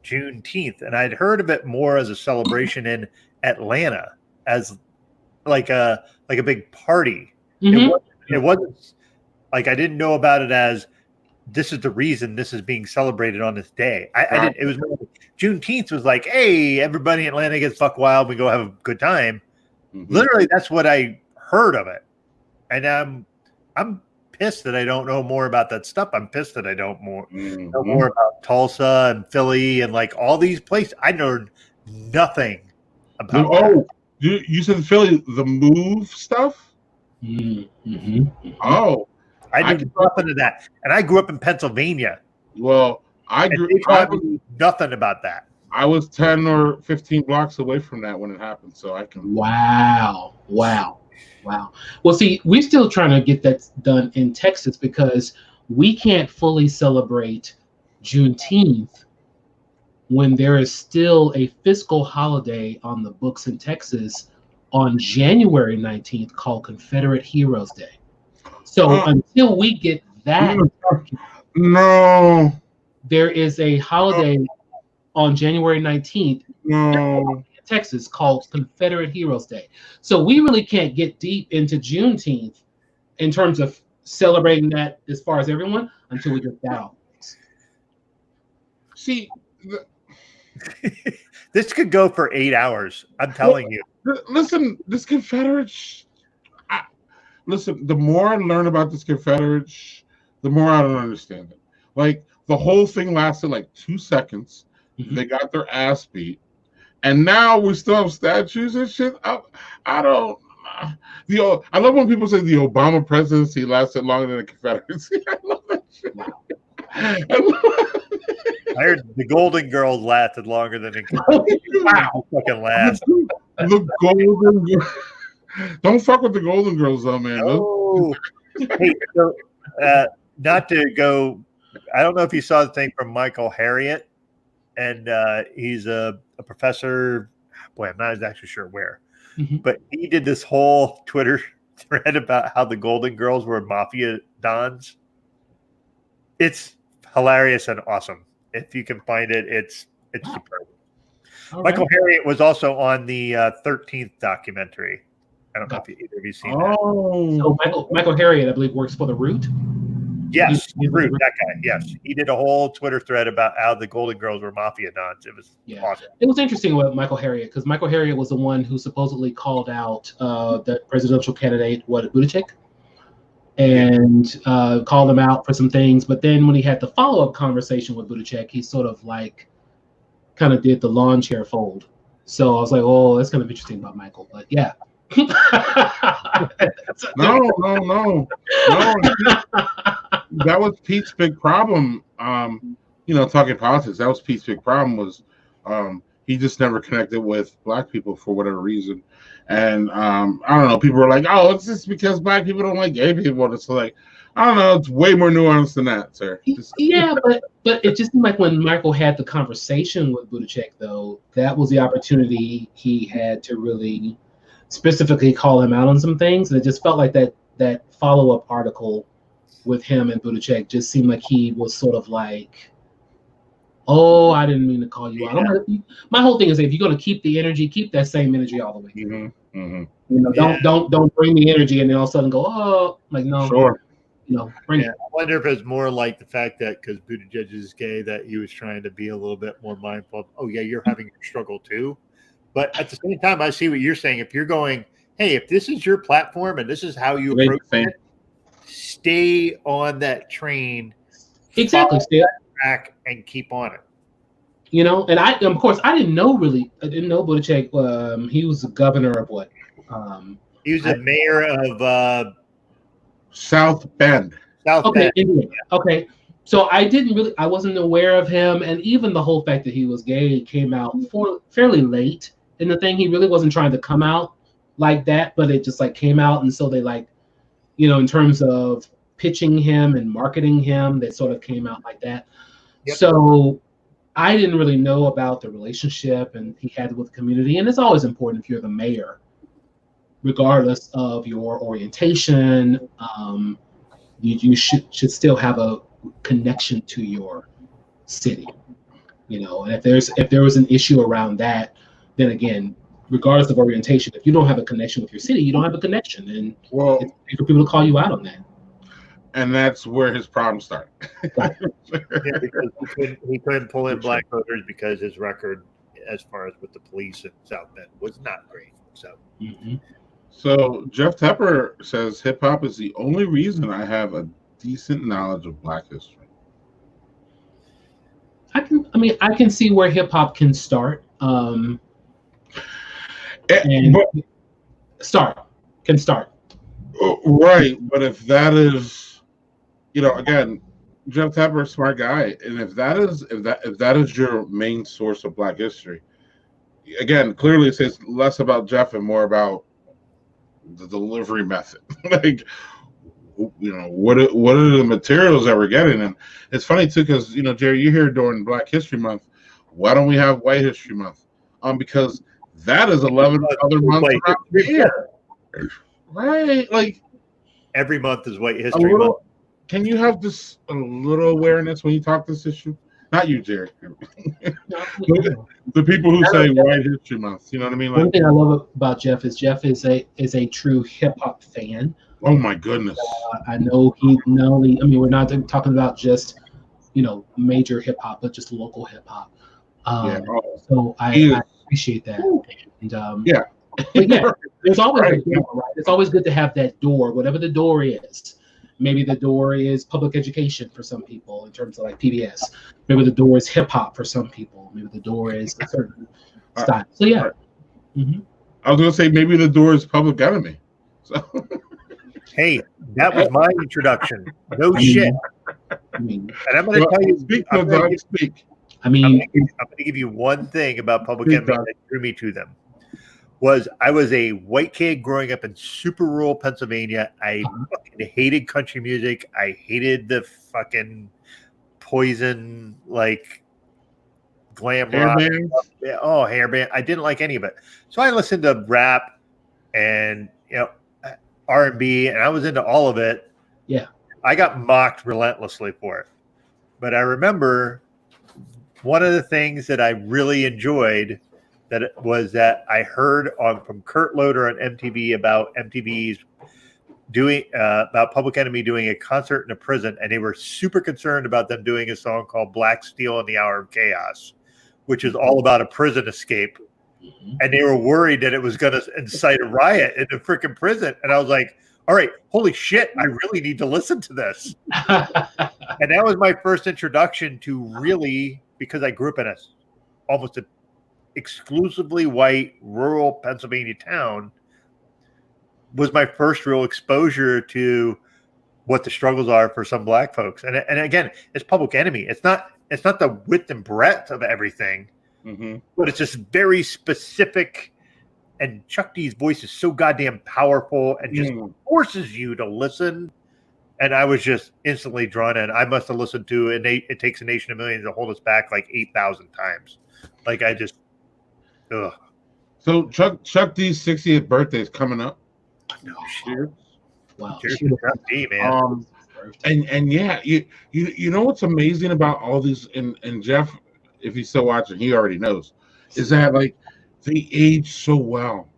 Juneteenth. And I'd heard of it more as a celebration in Atlanta, as like a big party. Mm-hmm. It wasn't like, I didn't know about it as this is the reason this is being celebrated on this day. I didn't. It was more like Juneteenth was like, hey, everybody in Atlanta gets fuck wild. We go have a good time. Mm-hmm. Literally, that's what I heard of it. And I'm pissed that I don't know more about that stuff. I'm pissed that I don't know more about Tulsa and Philly and like all these places. I learned nothing about. Oh, you said Philly, the move stuff. Mm-hmm. Oh. I knew nothing of that, and I grew up in Pennsylvania. Well, I knew nothing about that. I was 10 or 15 blocks away from that when it happened, so I can. Wow. Well, see, we're still trying to get that done in Texas, because we can't fully celebrate Juneteenth when there is still a fiscal holiday on the books in Texas on January 19th called Confederate Heroes Day. So until we get that, there is a holiday on January 19th in Texas called Confederate Heroes Day. So we really can't get deep into Juneteenth in terms of celebrating that as far as everyone until we get that off. See, this could go for 8 hours. I'm telling you. Listen, this Confederate. Listen, the more I learn about this Confederate, the more I don't understand it. Like, the whole thing lasted like 2 seconds. Mm-hmm. They got their ass beat. and now we still have statues and shit. I don't. I love when people say the Obama presidency lasted longer than the Confederacy. I love that shit. I heard the Golden Girls lasted longer than the Wow. fucking last. The Golden. Don't fuck with the Golden Girls, though, man. Oh. Hey, so, not to go. I don't know if you saw the thing from Michael Harriot, and he's a professor. Boy, I'm not actually sure where, but he did this whole Twitter thread about how the Golden Girls were mafia dons. It's hilarious and awesome. If you can find it, it's superb. All Michael Harriot was also on the 13th documentary. I don't know if either of you seen that. So Michael Harriot, I believe, works for The Root. Yes, Root, that guy. Yes, he did a whole Twitter thread about how the Golden Girls were mafia dons. It was awesome. It was interesting with Michael Harriot because Michael Harriot was the one who supposedly called out the presidential candidate, Buttigieg, and called him out for some things. But then when he had the follow-up conversation with Buttigieg, he sort of kind of did the lawn chair fold. So I was like, oh, that's kind of interesting about Michael. But yeah. No. That was Pete's big problem. Talking politics, that was Pete's big problem was he just never connected with black people for whatever reason. And I don't know, people were like, oh, it's just because black people don't like gay people. It's like, I don't know, it's way more nuanced than that, sir. But it just seemed like when Michael had the conversation with Buttigieg, though, that was the opportunity he had to really specifically call him out on some things. And it just felt like that follow-up article with him and Buttigieg just seemed like he was sort of like, oh, I didn't mean to call you out. My whole thing is, if you're going to keep the energy, keep that same energy all the way through. Don't bring the energy and then all of a sudden go, oh, no. Sure. Bring it. I wonder if it's more like the fact that because Buttigieg is gay, that he was trying to be a little bit more mindful of, oh, yeah, you're having a struggle too. But at the same time, I see what you're saying. If you're going, hey, if this is your platform and this is how you approach it, stay on that train. Exactly. Stay track and keep on it. And I didn't know Buttigieg. He was the governor of what? He was the mayor of South Bend. Bend. Indiana. Okay. So I wasn't aware of him, and even the whole fact that he was gay came out fairly late in the thing. He really wasn't trying to come out like that, but it just came out, and so they in terms of pitching him and marketing him, they sort of came out like that. Yep. So I didn't really know about the relationship and he had with the community, and it's always important if you're the mayor, regardless of your orientation, you should still have a connection to your city, and if there was an issue around that, then again, regardless of orientation, if you don't have a connection with your city, you don't have a connection, and it's for people to call you out on that. And that's where his problem started. Because he couldn't pull in black voters because his record, as far as with the police in South Bend, was not great. So Jeff Tepper says hip hop is the only reason I have a decent knowledge of Black history. I can see where hip hop can start. Can start. Right, but if that is, again, Jeff Tapper, a smart guy, and if that is your main source of Black history, again, clearly it says less about Jeff and more about the delivery method. What are the materials that we're getting? And it's funny too, because Jerry, you're here during Black History Month. Why don't we have White History Month? Because that is 11 other months around the year. Right, every month is White History Month. Can you have just a little awareness when you talk this issue? Not you, Jerry. The people who say White History Month. You know what I mean? One thing I love about Jeff is a true hip hop fan. Oh my goodness! I know he not only. We're not talking about just major hip hop, but just local hip hop. So I appreciate that. And but yeah, there's always a door, right? It's always good to have that door, whatever the door is. Maybe the door is public education for some people in terms of PBS. Maybe the door is hip hop for some people. Maybe the door is a certain style. So yeah. Right. Mm-hmm. I was gonna say maybe the Doors' Public Enemy. So Hey, that was my introduction. No I shit. mean, And I'm going to tell you. speak, I'm Doug, going to speak. give you one thing about Public Speak, Enemy Doug. that drew me to them. Was I was a white kid growing up in super rural Pennsylvania. I fucking hated country music. I hated the fucking Poison like glam rock. Hairband. Oh, hairband. I didn't like any of it. So I listened to rap and R&B, and I was into all of it. Yeah. I got mocked relentlessly for it. But I remember one of the things that I really enjoyed that I heard from Kurt Loder on MTV about MTV's doing about Public Enemy doing a concert in a prison, and they were super concerned about them doing a song called Black Steel in the Hour of Chaos, which is all about a prison escape. And they were worried that it was going to incite a riot in the freaking prison. And I was like, all right, holy shit, I really need to listen to this. And that was my first introduction to really, because I grew up in almost an exclusively white rural Pennsylvania town, was my first real exposure to what the struggles are for some black folks. And again, it's Public Enemy. It's not the width and breadth of everything, but it's just very specific. And Chuck D's voice is so goddamn powerful and just forces you to listen. And I was just instantly drawn in. I must have listened to It Takes a Nation of Millions to Hold Us Back like 8,000 times. Like I just, ugh. So Chuck D's 60th birthday is coming up. No shit. Wow. Cheers to Chuck D, man. And yeah, you know what's amazing about all these, and Jeff, if he's still watching, he already knows, is that like they age so well.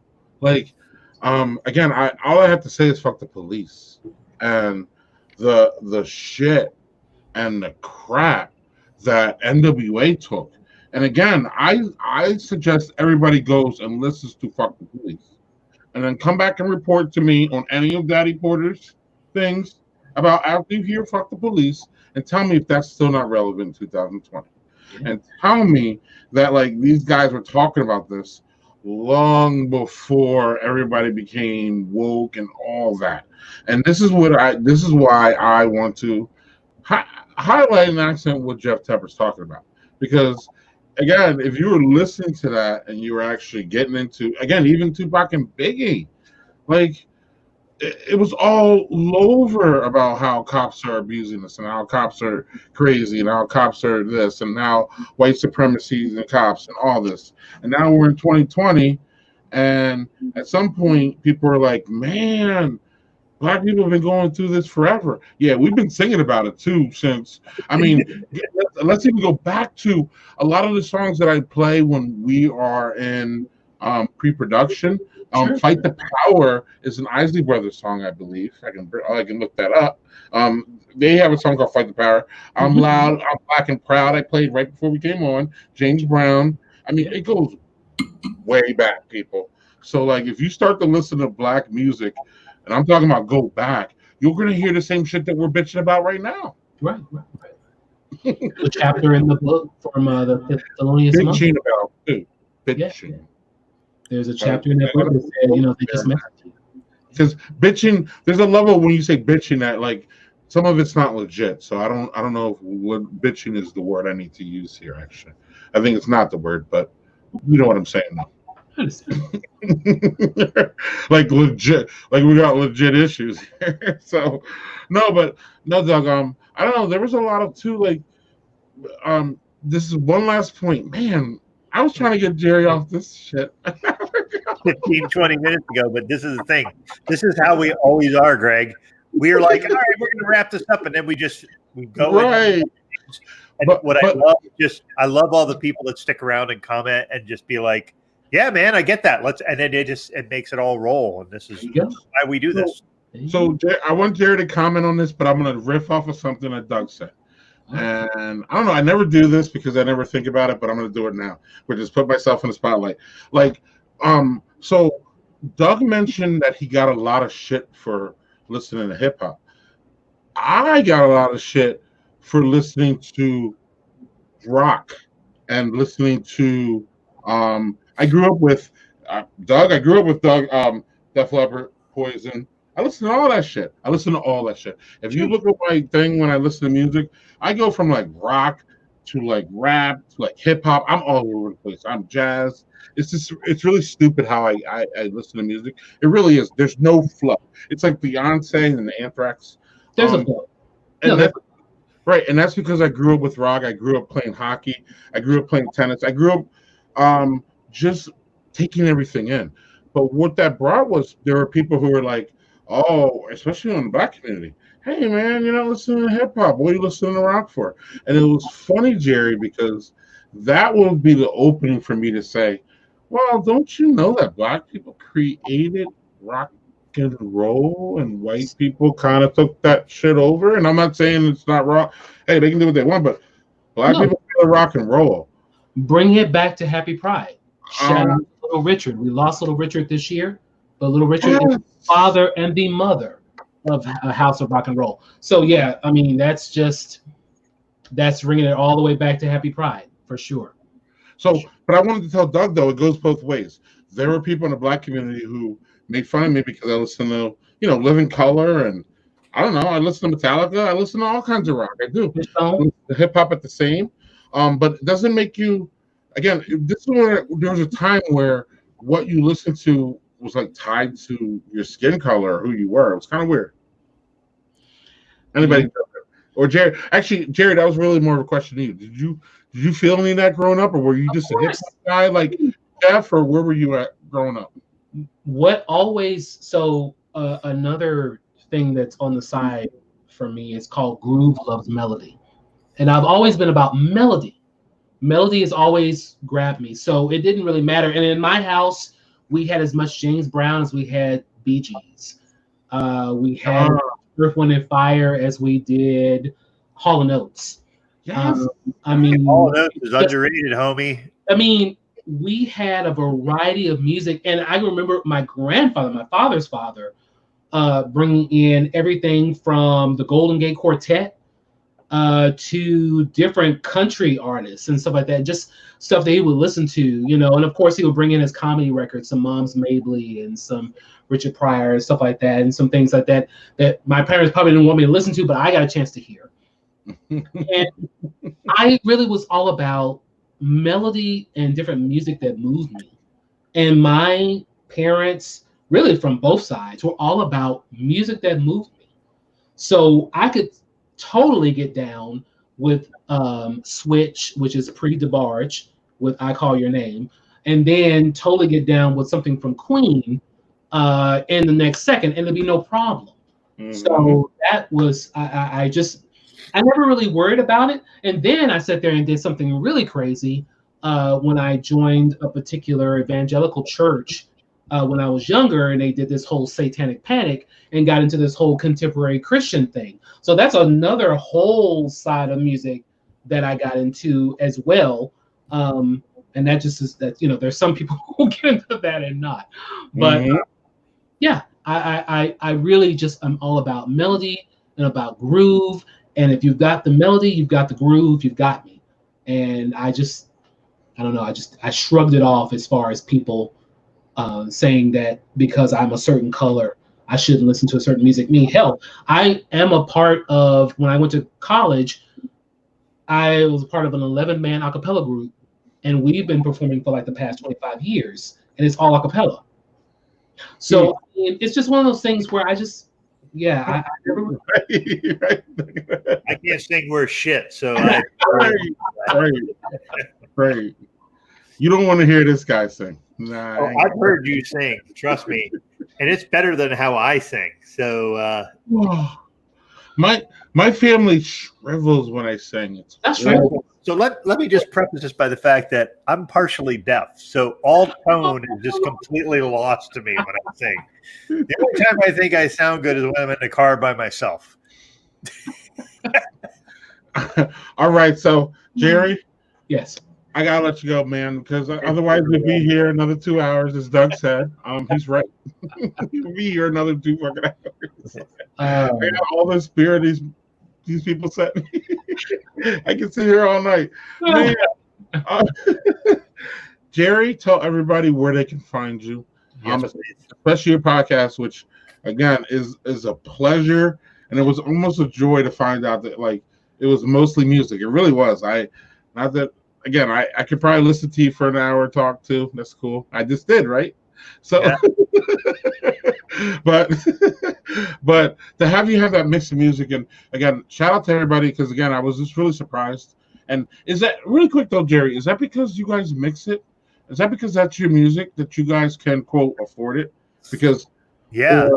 Like, again, all I have to say is fuck the police and the shit and the crap that NWA took. And again, I suggest everybody goes and listens to Fuck the Police, and then come back and report to me on any of Daddy Porter's things about after you hear Fuck the Police, and tell me if that's still not relevant in 2020. And tell me that like these guys were talking about this long before everybody became woke and all that. And this is why I want to highlight an accent what Jeff Tepper's talking about, because again, if you were listening to that and you were actually getting into, again, even Tupac and Biggie, like it was all over about how cops are abusing us and how cops are crazy and how cops are this and how white supremacy and cops and all this. And now we're in 2020, and at some point people are like, man, Black people have been going through this forever. Yeah, we've been singing about it too since, I mean, let's even go back to a lot of the songs that I play when we are in pre-production. Fight the Power is an Isley Brothers song, I believe. I can look that up. They have a song called Fight the Power. I'm Loud, I'm Black and Proud. I played right before we came on. James Brown. I mean, it goes way back, people. So, like, if you start to listen to Black music, and I'm talking about go back, you're going to hear the same shit that we're bitching about right now. Right. The chapter in the book from the Thelonious Monk. Bitching about, too. Bitching. Yeah. There's a chapter in that book that said, they just messed with you. Because bitching, there's a level when you say bitching that, like, some of it's not legit. So I don't know if bitching is the word I need to use here, actually. I think it's not the word, but you know what I'm saying now. Like legit, like we got legit issues here. So no, Doug, I don't know, there was a lot of too, like, this is one last point, man. I was trying to get Jerry off this shit 15, 20 minutes ago, but this is the thing. This is how we always are, Greg. We're like, all right, we're going to wrap this up, and then we go right. And I love all the people that stick around and comment and just be like, yeah, man, I get that. And then it makes it all roll. And this is why we do this. So I want Jerry to comment on this, but I'm going to riff off of something that Doug said. And I don't know, I never do this because I never think about it, but I'm going to do it now. Which is put myself in the spotlight. Like, so Doug mentioned that he got a lot of shit for listening to hip hop. I got a lot of shit for listening to rock and listening to I grew up with Doug. I grew up with Doug, Def Leppard, Poison. I listen to all that shit. If you look at my thing when I listen to music, I go from like rock to like rap to like hip hop. I'm all over the place. I'm jazz. It's really stupid how I listen to music. It really is. There's no flow. It's like Beyonce and the Anthrax. There's a flow. And that's right. And that's because I grew up with rock. I grew up playing hockey. I grew up playing tennis. I grew up just taking everything in. But what that brought was there were people who were like, oh, especially in the black community. Hey man, you're not listening to hip hop. What are you listening to rock for? And it was funny, Jerry, because that will be the opening for me to say, well, don't you know that black people created rock and roll and white people kind of took that shit over? And I'm not saying it's not wrong. Hey, they can do what they want, but black people created rock and roll. Bring it back to Happy Pride. Shout out to Little Richard. We lost Little Richard this year, but Little Richard is the father and the mother of a house of rock and roll. So yeah, I mean that's bringing it all the way back to Happy Pride for sure. So, but I wanted to tell Doug though, it goes both ways. There were people in the black community who made fun of me because I listen to, Living Color, and I don't know, I listen to Metallica, I listen to all kinds of rock. I do. The hip hop at the same. But it doesn't make you, again, this is where there was a time where what you listened to was like tied to your skin color or who you were. It was kind of weird. Anybody? Or Jerry? Actually, Jerry, that was really more of a question to you. Did you feel any of that growing up, or were you just a hip hop guy like Jeff, or where were you at growing up? Another thing that's on the side for me is called Groove Loves Melody, and I've always been about melody. Melody has always grabbed me, so it didn't really matter. And in my house, we had as much James Brown as we had Bee Gees. We had Earth, Wind, and Fire as we did Hall & Oates. Yes. I mean, Hall & Oates is underrated, homie. I mean, we had a variety of music, and I remember my grandfather, my father's father, bringing in everything from the Golden Gate Quartet to different country artists and stuff like that, just stuff that he would listen to, and of course he would bring in his comedy records, some Moms Mabley and some Richard Pryor and stuff like that, and some things like that my parents probably didn't want me to listen to, but I got a chance to hear. And I really was all about melody and different music that moved me. And my parents, really from both sides, were all about music that moved me. So I could totally get down with Switch, which is pre-DeBarge, with I Call Your Name, and then totally get down with something from Queen in the next second, and there'd be no problem. So that was, I never really worried about it. And then I sat there and did something really crazy when I joined a particular evangelical church when I was younger, and they did this whole satanic panic and got into this whole contemporary Christian thing. So that's another whole side of music that I got into as well. And that just is that, there's some people who get into that and not. But yeah, I really just am all about melody and about groove. And if you've got the melody, you've got the groove, you've got me. And I don't know, I shrugged it off as far as people saying that because I'm a certain color, I shouldn't listen to a certain music. Hell, I am a part of, when I went to college, I was a part of an 11-man a cappella group, and we've been performing for like the past 25 years, and it's all a cappella. So it's just one of those things where I never... I can't sing worth shit, so right. You don't want to hear this guy sing. Nah, I've heard you sing, trust me, and it's better than how I sing. So my family shrivels when I sing. That's right. So let me just preface this by the fact that I'm partially deaf, so all tone is just completely lost to me when I sing. The only time I think I sound good is when I'm in the car by myself. All right, so Jerry, yes, I gotta let you go, man, because otherwise we'll be here another 2 hours, as Doug said. He's right. We'll be here another 2 fucking hours. I got all the spirit these people sent me. I can sit here all night. Man, Jerry, tell everybody where they can find you. Yes, Especially your podcast, which again is a pleasure, and it was almost a joy to find out that like it was mostly music. It really was. Not that again, I could probably listen to you for an hour and talk to. That's cool. I just did, right? So yeah. but but to have you have that mix of music, and again, shout out to everybody, because again, I was just really surprised. And is that really quick though, Jerry? Is that because you guys mix it? Is that because that's your music that you guys can quote afford it? Because Yeah.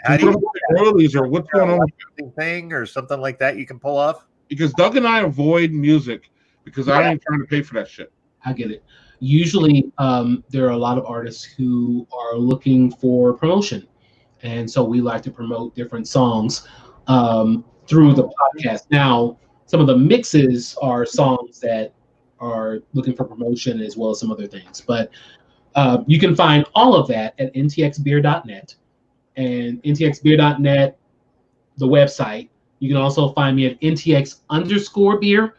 How do you royalties or what's going on thing or something like that you can pull off? Because Doug and I avoid music because I ain't trying to pay for that shit. I get it. Usually, there are a lot of artists who are looking for promotion, and so we like to promote different songs through the podcast. Now, some of the mixes are songs that are looking for promotion as well as some other things. But you can find all of that at ntxbeer.net, and ntxbeer.net, the website. You can also find me at ntx_beer,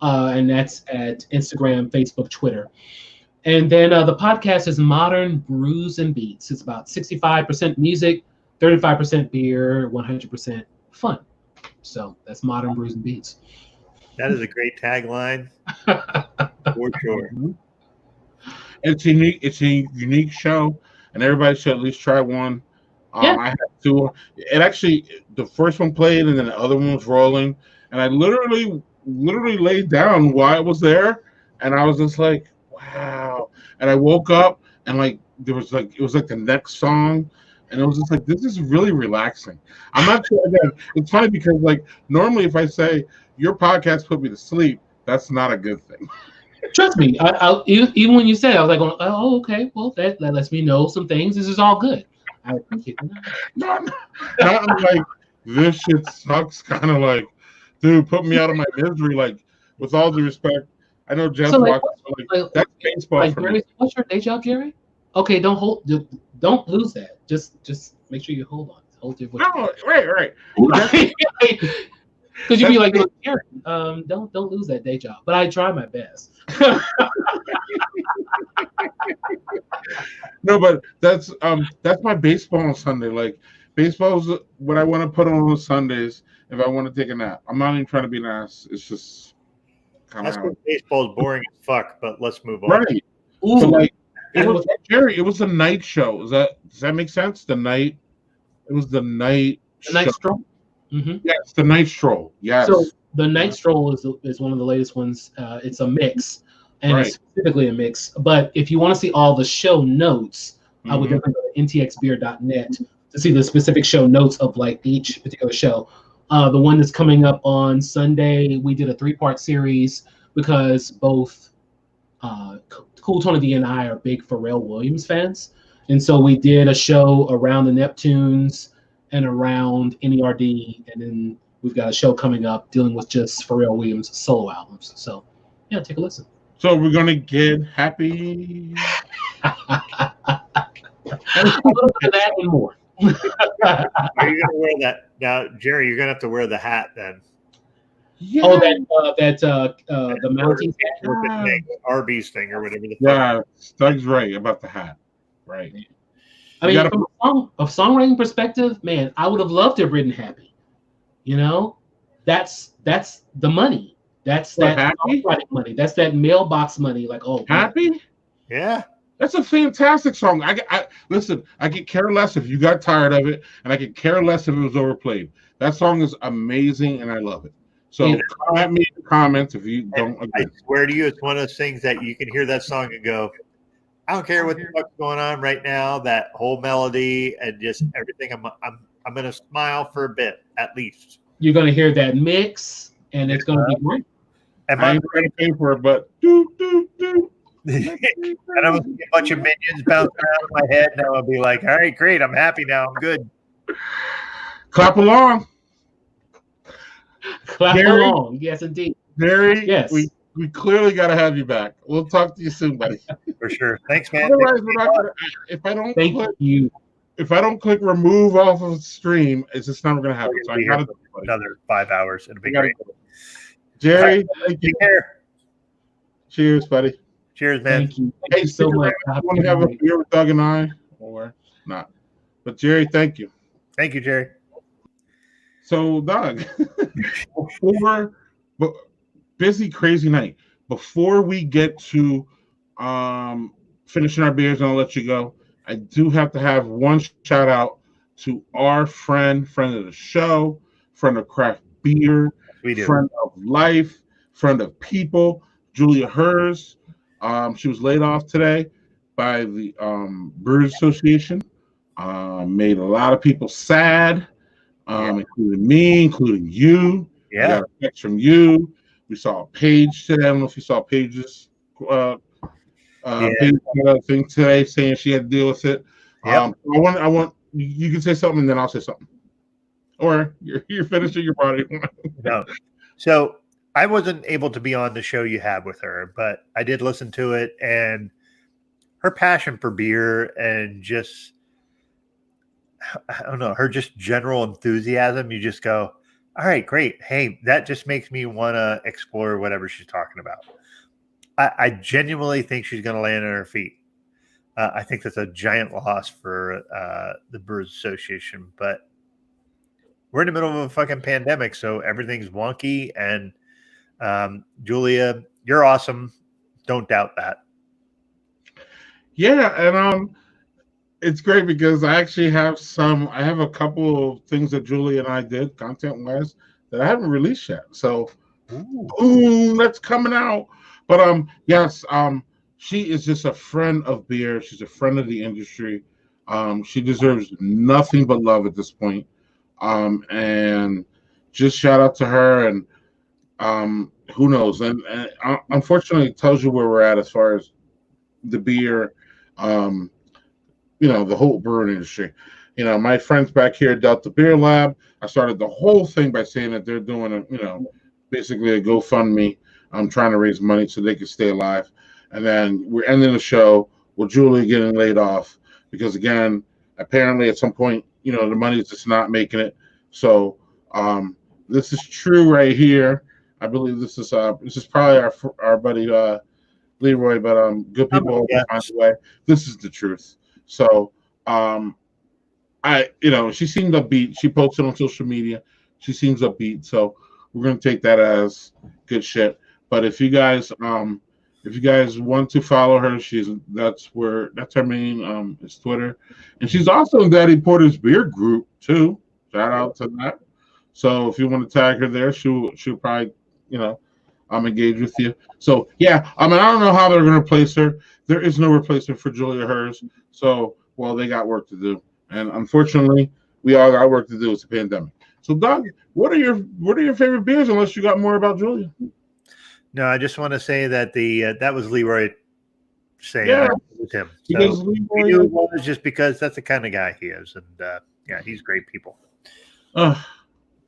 and that's at Instagram, Facebook, Twitter. And then the podcast is Modern Brews and Beats. It's about 65% music, 35% beer, 100% fun. So that's Modern Brews and Beats. That is a great tagline, for sure. It's unique. It's a unique show, and everybody should at least try one. Yeah. I had two. It actually, the first one played, and then the other one was rolling, and I literally laid down while it was there, and I was just like, wow. And I woke up, and like it was like the next song. And it was just like, this is really relaxing. I'm not sure. Again, it's funny because, like, normally if I say your podcast put me to sleep, that's not a good thing. Trust me, even when you said it, I was like, oh, okay, well, that lets me know some things. This is all good. I appreciate it. Not like, this shit sucks, kind of like, dude, put me out of my misery. Like, with all due respect, I know Jeff's watching, like, that's baseball like, for Jerry, me. what's your day job, Jerry? Okay, don't lose that. Just make sure you hold on. Hold your Right. Because you'd be like, Jerry, don't lose that day job. But I try my best. No, but that's my baseball on Sunday. Like, baseball's what I want to put on Sundays if I want to take a nap. I'm not even trying to be an ass. It's just kind of baseball is boring as fuck. But let's move on. Right. So, like, it was Jerry. It was the night show. Does that make sense? The night. It was the night. The night stroll. Mm-hmm. Yes, the night stroll. Yes. So the night stroll is one of the latest ones. It's a mix, and it's specifically a mix. But if you want to see all the show notes, I would definitely go to ntxbeer.net to see the specific show notes of like each particular show. The one that's coming up on Sunday, we did a 3-part series because both Cool Tony D and I are big Pharrell Williams fans. And so we did a show around the Neptunes and around NERD. And then we've got a show coming up dealing with just Pharrell Williams solo albums. So, yeah, take a listen. So we're going to get happy. A little bit of that and more. Are you going to wear that? Now, Jerry, you're going to have to wear the hat then. Yeah. Oh, the mounting hat, Arby's thing or whatever. Yeah, Doug's right about the hat. Right. I mean, from a songwriting perspective, man, I would have loved to have written Happy. You know, that's the money. That's that songwriting money. That's that mailbox money. Like, oh, Happy? Man. Yeah. That's a fantastic song. I listen. I could care less if you got tired of it, and I could care less if it was overplayed. That song is amazing, and I love it. So come at me in the comments if you don't agree. I swear to you, it's one of those things that you can hear that song and go, I don't care what the fuck's going on right now. That whole melody and just everything. I'm gonna smile for a bit at least. You're gonna hear that mix, and it's gonna be great. And I ain't gonna pay for it, but do. And I'm gonna see a bunch of minions bounce around in my head, and I'll be like, all right, great, I'm happy now, I'm good. Clap along. Clap along. Yes, indeed. Gary, yes. We clearly got to have you back. We'll talk to you soon, buddy. For sure. Thanks, man. Otherwise, we're not gonna, if I don't click remove off of the stream, it's just never going to happen. So I got to another 5 hours. It'll be great. Jerry, thank you. Take care. Cheers, buddy. Cheers, man. Thank you. Hey, Thank you so much. you want to have a beer with Doug and I, or not? But Jerry, thank you. Thank you, Jerry. So, Doug, but busy, crazy night. Before we get to finishing our beers, and I'll let you go. I do have to have one shout out to our friend of the show, friend of craft beer, We do. friend of life, friend of people, Julia Hers. She was laid off today by the Brewers Association. Made a lot of people sad, including me, including you. Yeah. I got a text from you. We saw a page today. I don't know if you saw Paige's page thing today saying she had to deal with it. Yep. I want you can say something and then I'll say something. Or you're finishing your body. No. So I wasn't able to be on the show you had with her, but I did listen to it, and her passion for beer and just, I don't know, her just general enthusiasm, you just go, all right, great. Hey, that just makes me want to explore whatever she's talking about. I genuinely think she's going to land on her feet. I think that's a giant loss for the Brewers Association, but we're in the middle of a fucking pandemic, so everything's wonky. And Julia, you're awesome. Don't doubt that. Yeah, and it's great because I have a couple of things that Julie and I did content wise that I haven't released yet. So boom, that's coming out. But yes, she is just a friend of beer. She's a friend of the industry. She deserves nothing but love at this point. And just shout out to her, and who knows? And unfortunately, it tells you where we're at as far as the beer, the whole brewing industry. My friends back here at Delta Beer Lab, I started the whole thing by saying that they're doing basically a GoFundMe. I'm trying to raise money so they can stay alive. And then we're ending the show with Julie getting laid off because, again, apparently at some point, the money's just not making it. So this is true right here. I believe this is probably our buddy Leroy, but good people always find a way. This is the truth. So she seemed upbeat. She posted on social media. She seems upbeat. So we're gonna take that as good shit. But if you guys want to follow her, that's her main is Twitter, and she's also in Daddy Porter's beer group too. Shout out to that. So if you want to tag her there, she'll probably engage with you. So yeah, I don't know how they're gonna replace her. There is no replacement for Julia Hers. So they got work to do, and unfortunately, we all got work to do. It's a pandemic. So Doug, what are your favorite beers? Unless you got more about Julia. No, I just want to say that that was Leroy saying that was him. So we knew it was just because that's the kind of guy he is, and he's great people.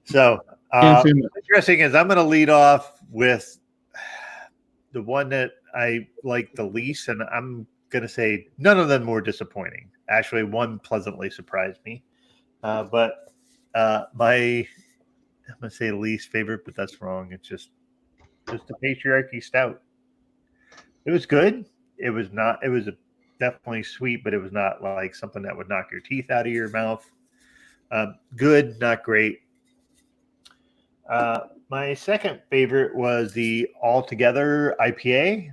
So what's interesting is I'm going to lead off with the one that I like the least, and I'm going to say none of them were disappointing. Actually, one pleasantly surprised me, but I'm going to say least favorite, but that's wrong. It's just the Patriarchy Stout. It was good. It was definitely sweet, but it was not like something that would knock your teeth out of your mouth. Good, not great. My second favorite was the Altogether IPA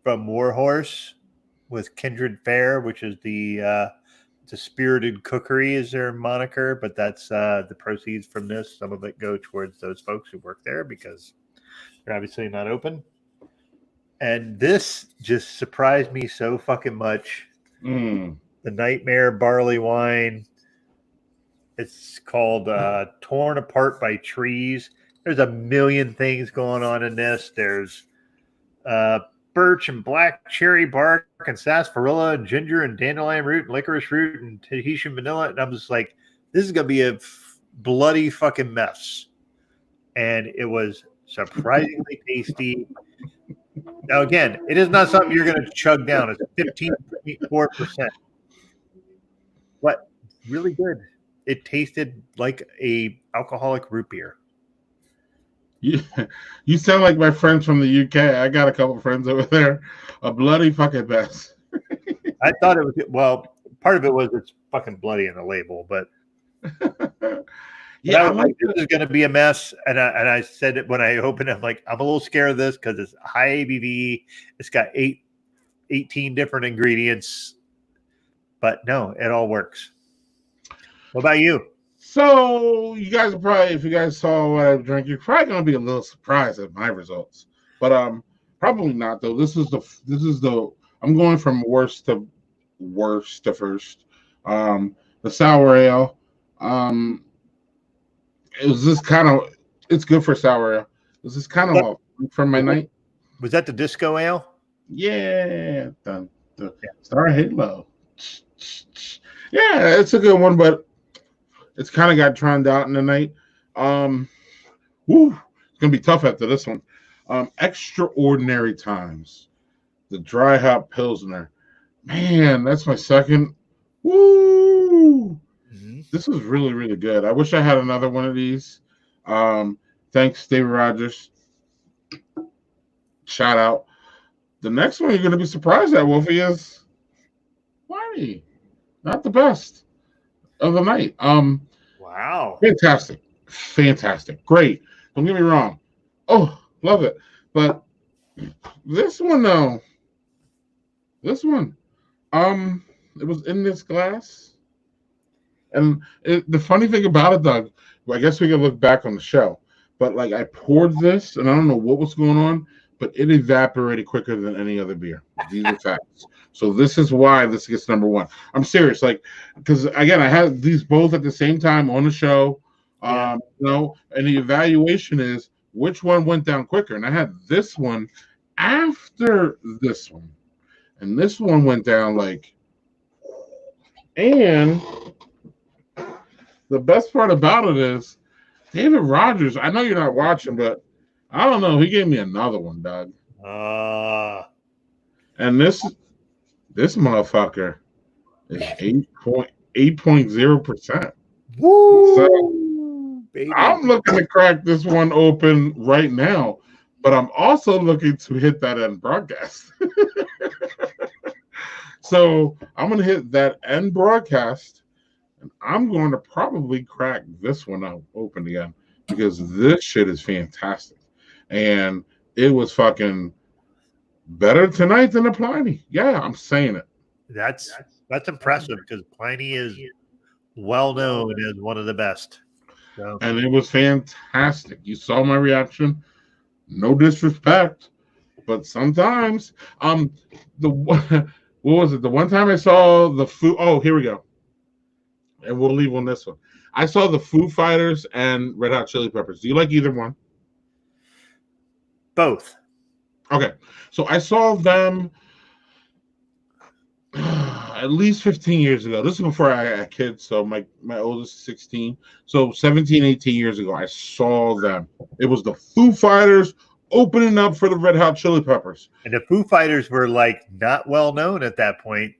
from Warhorse with Kindred Fare, which is the Spirited Cookery is their moniker, but that's the proceeds from this. Some of it go towards those folks who work there because they're obviously not open. And this just surprised me so fucking much. The Nightmare Barley Wine. It's called Torn Apart by Trees. There's a million things going on in this. There's birch and black cherry bark and sarsaparilla and ginger and dandelion root and licorice root and Tahitian vanilla. And I'm just like, this is going to be a bloody fucking mess. And it was surprisingly tasty. Now, again, it is not something you're going to chug down. It's 15.4%. But really good. It tasted like a alcoholic root beer. You, you sound like my friends from the UK. I got a couple friends over there. A bloody fucking mess. I thought it was, well, part of it was it's fucking bloody in the label, but Yeah, I was like, this is going to be a mess. And I said it when I opened it, I'm like, I'm a little scared of this because it's high ABV. It's got 18 different ingredients, but no, it all works. What about you? So you guys are probably, if you guys saw what I drank, you're probably gonna be a little surprised at my results. But probably not though. This is the I'm going from worst to first. The sour ale. It was this kind of, it's good for sour ale. It was this kind of from my night. Was that the disco ale? Yeah. Star Halo. Yeah, it's a good one, but it's kind of got drowned out in the night. It's gonna be tough after this one. Extraordinary Times, the dry hop pilsner. Man, that's my second. Woo! Mm-hmm. This is really, really good. I wish I had another one of these. Thanks, David Rogers. Shout out. The next one you're gonna be surprised at, Wolfie, is Pliny. Not the best of the night. Wow. Fantastic. Great. Don't get me wrong. Oh, love it. But this one though, it was in this glass. And the funny thing about it, Doug, well, I guess we can look back on the show, but like I poured this and I don't know what was going on, but it evaporated quicker than any other beer. These are facts. So this is why this gets number one. I'm serious, like, because again, I had these both at the same time on the show, and the evaluation is which one went down quicker. And I had this one after this one, and this one went down like, and the best part about it is David Rogers. I know you're not watching, but I don't know. He gave me another one, Doug. And this motherfucker is 8.0%. Woo! So baby. I'm looking to crack this one open right now, but I'm also looking to hit that end broadcast. So I'm going to hit that end broadcast, and I'm going to probably crack this one out open again because this shit is fantastic. And it was fucking better tonight than the Pliny. Yeah, I'm saying it. That's impressive because Pliny is well known as one of the best. So. And it was fantastic. You saw my reaction. No disrespect, but sometimes what was it? The one time I saw the Foo. Oh, here we go. And we'll leave on this one. I saw the Foo Fighters and Red Hot Chili Peppers. Do you like either one? Both. Okay. So I saw them at least 15 years ago. This is before I had kids. So my oldest is 16. So 17, 18 years ago, I saw them. It was the Foo Fighters opening up for the Red Hot Chili Peppers. And the Foo Fighters were like not well known at that point.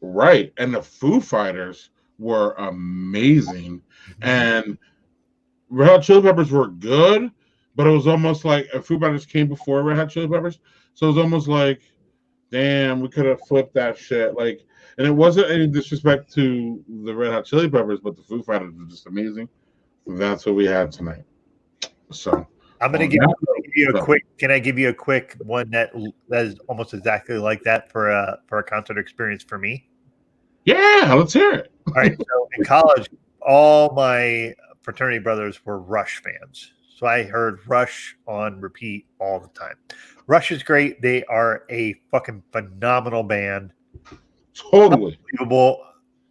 Right. And the Foo Fighters were amazing. And Red Hot Chili Peppers were good, but it was almost like Foo Fighters came before Red Hot Chili Peppers. So it was almost like, damn, we could have flipped that shit. Like, and it wasn't any disrespect to the Red Hot Chili Peppers, but the Foo Fighters were just amazing. That's what we had tonight. So I'm going to give you a quick. Can I give you a quick one that is almost exactly like that for a concert experience for me? Yeah, let's hear it. All right. So in college, all my fraternity brothers were Rush fans. So I heard Rush on repeat all the time. Rush is great. They are a fucking phenomenal band. Totally. Unbelievable.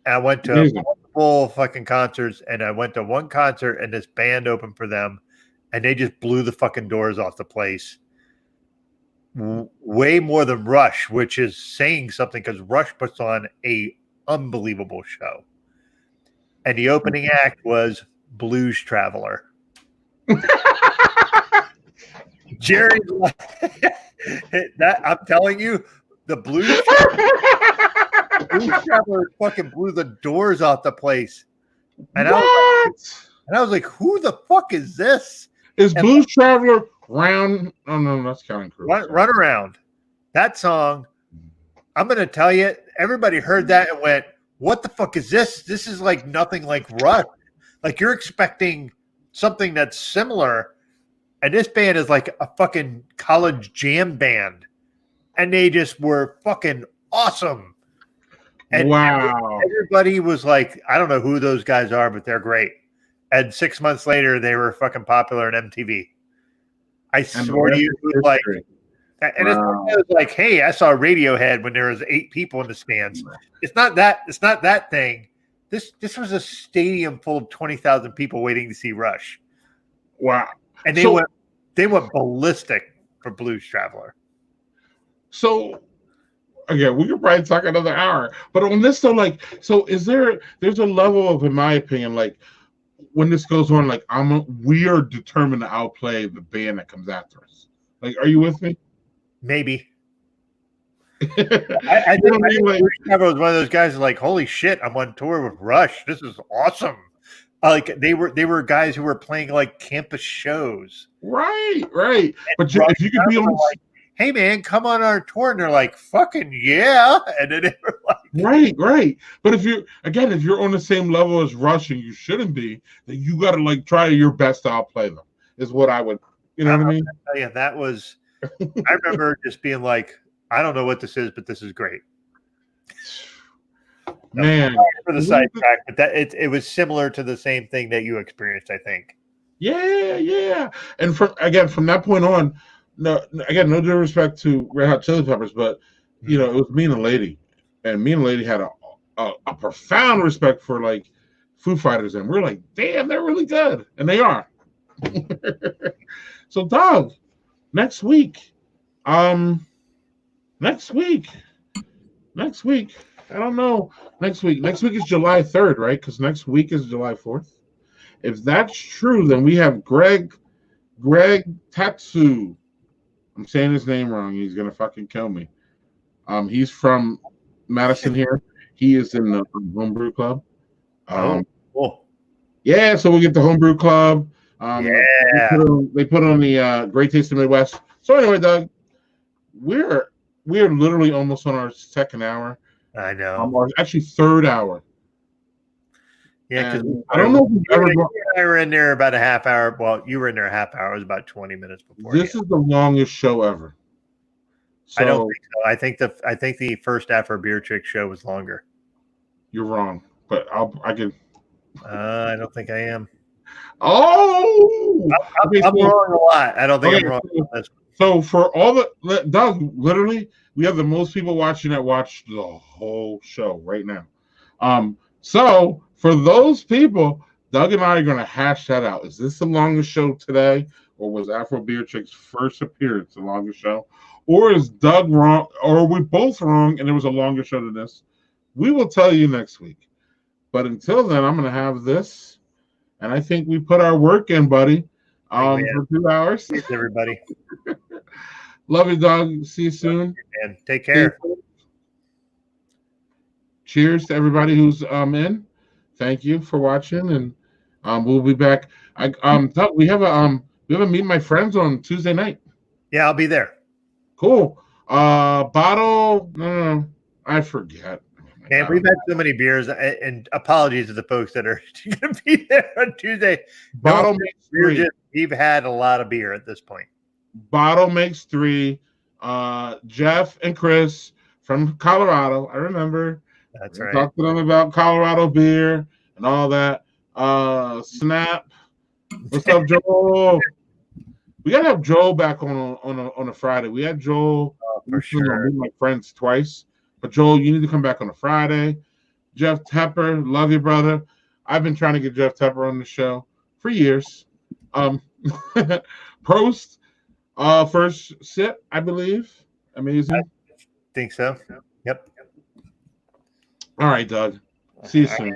I went to multiple fucking concerts, and I went to one concert, and this band opened for them, and they just blew the fucking doors off the place. Way more than Rush, which is saying something because Rush puts on a unbelievable show. And the opening act was Blues Traveler. Jerry, that I'm telling you, the Blues Traveler fucking blew the doors off the place. And I was like, who the fuck is this? Is Blues Traveler round? Oh no, that's Counting Crow. Run around. That song, I'm gonna tell you, everybody heard that and went, "What the fuck is this? This is like nothing like Rush." Like you're expecting something that's similar, and this band is like a fucking college jam band, and they just were fucking awesome. And wow! Everybody was like, "I don't know who those guys are, but they're great." And 6 months later, they were fucking popular on MTV. I swear to you, it was like, and it was like, hey, I saw Radiohead when there was 8 people in the stands. It's not that. It's not that thing. This was a stadium full of 20,000 people waiting to see Rush. Wow! And they went ballistic for Blues Traveler. So again, we could probably talk another hour. But on this though, like, so there's a level of, in my opinion, like when this goes on, like we are determined to outplay the band that comes after us. Like, are you with me? Maybe. I think Blues Traveler was one of those guys who like, holy shit, I'm on tour with Rush. This is awesome. Like they were guys who were playing like campus shows. Right. But if you could be on, like, hey man, come on our tour, and they're like, fucking yeah, and then they were like, right. But if you're on the same level as Rush, and you shouldn't be, then you got to like try your best to outplay them. Is what I would, what I mean? Yeah, that was. I remember just being like, I don't know what this is, but this is great. Man, for the sidetrack, but that it was similar to the same thing that you experienced, I think. Yeah. And from that point on, no disrespect to Red Hot Chili Peppers, but it was me and the lady, and me and the lady had a profound respect for like Foo Fighters, and we're like, damn, they're really good, and they are. So, Doug, next week, next week, I don't know. Next week is July 3rd, right? Because next week is July 4th. If that's true, then we have Greg Tatsu. I'm saying his name wrong. He's gonna fucking kill me. He's from Madison here. He is in the Homebrew Club. Cool. Yeah, so we get the Homebrew Club. Yeah. They put on the Great Taste of the Midwest. So anyway, Doug, we're literally almost on our second hour. I know. Actually, third hour. Yeah, because I don't know if I were in there about a half hour. Well, you were in there a half hour. It was about 20 minutes before. This is the longest show ever. So, I don't think so. I think the first Afro Beer Chick show was longer. You're wrong, but I can. I don't think I am. Oh, I'm wrong a lot. I don't think I'm wrong. So for all the Doug, literally, we have the most people watching that watch the whole show right now. So for those people, Doug and I are going to hash that out. Is this the longest show today, or was Afro Beer Chick's first appearance the longest show, or is Doug wrong, or are we both wrong and there was a longer show than this? We will tell you next week. But until then, I'm going to have this, and I think we put our work in, buddy. For 2 hours. Thanks, everybody. Love you, Doug. See you soon. And take care. Cheers to everybody who's in. Thank you for watching, and we'll be back. Doug, we have a meet my friends on Tuesday night. Yeah, I'll be there. Cool. Bottle. No, I forget. And we've had so many beers, and apologies to the folks that are going to be there on Tuesday. Bottle makes 3. We've had a lot of beer at this point. Bottle makes 3. Jeff and Chris from Colorado. I remember. That's right. Talked to them about Colorado beer and all that. Snap. What's up, Joel? We gotta have Joel back on a Friday. We had Joel for sure. My friends twice. But Joel, you need to come back on a Friday. Jeff Tepper, love you, brother. I've been trying to get Jeff Tepper on the show for years. Prost, first sip, I believe. Amazing. I think so. Yep. All right, Doug. See you soon.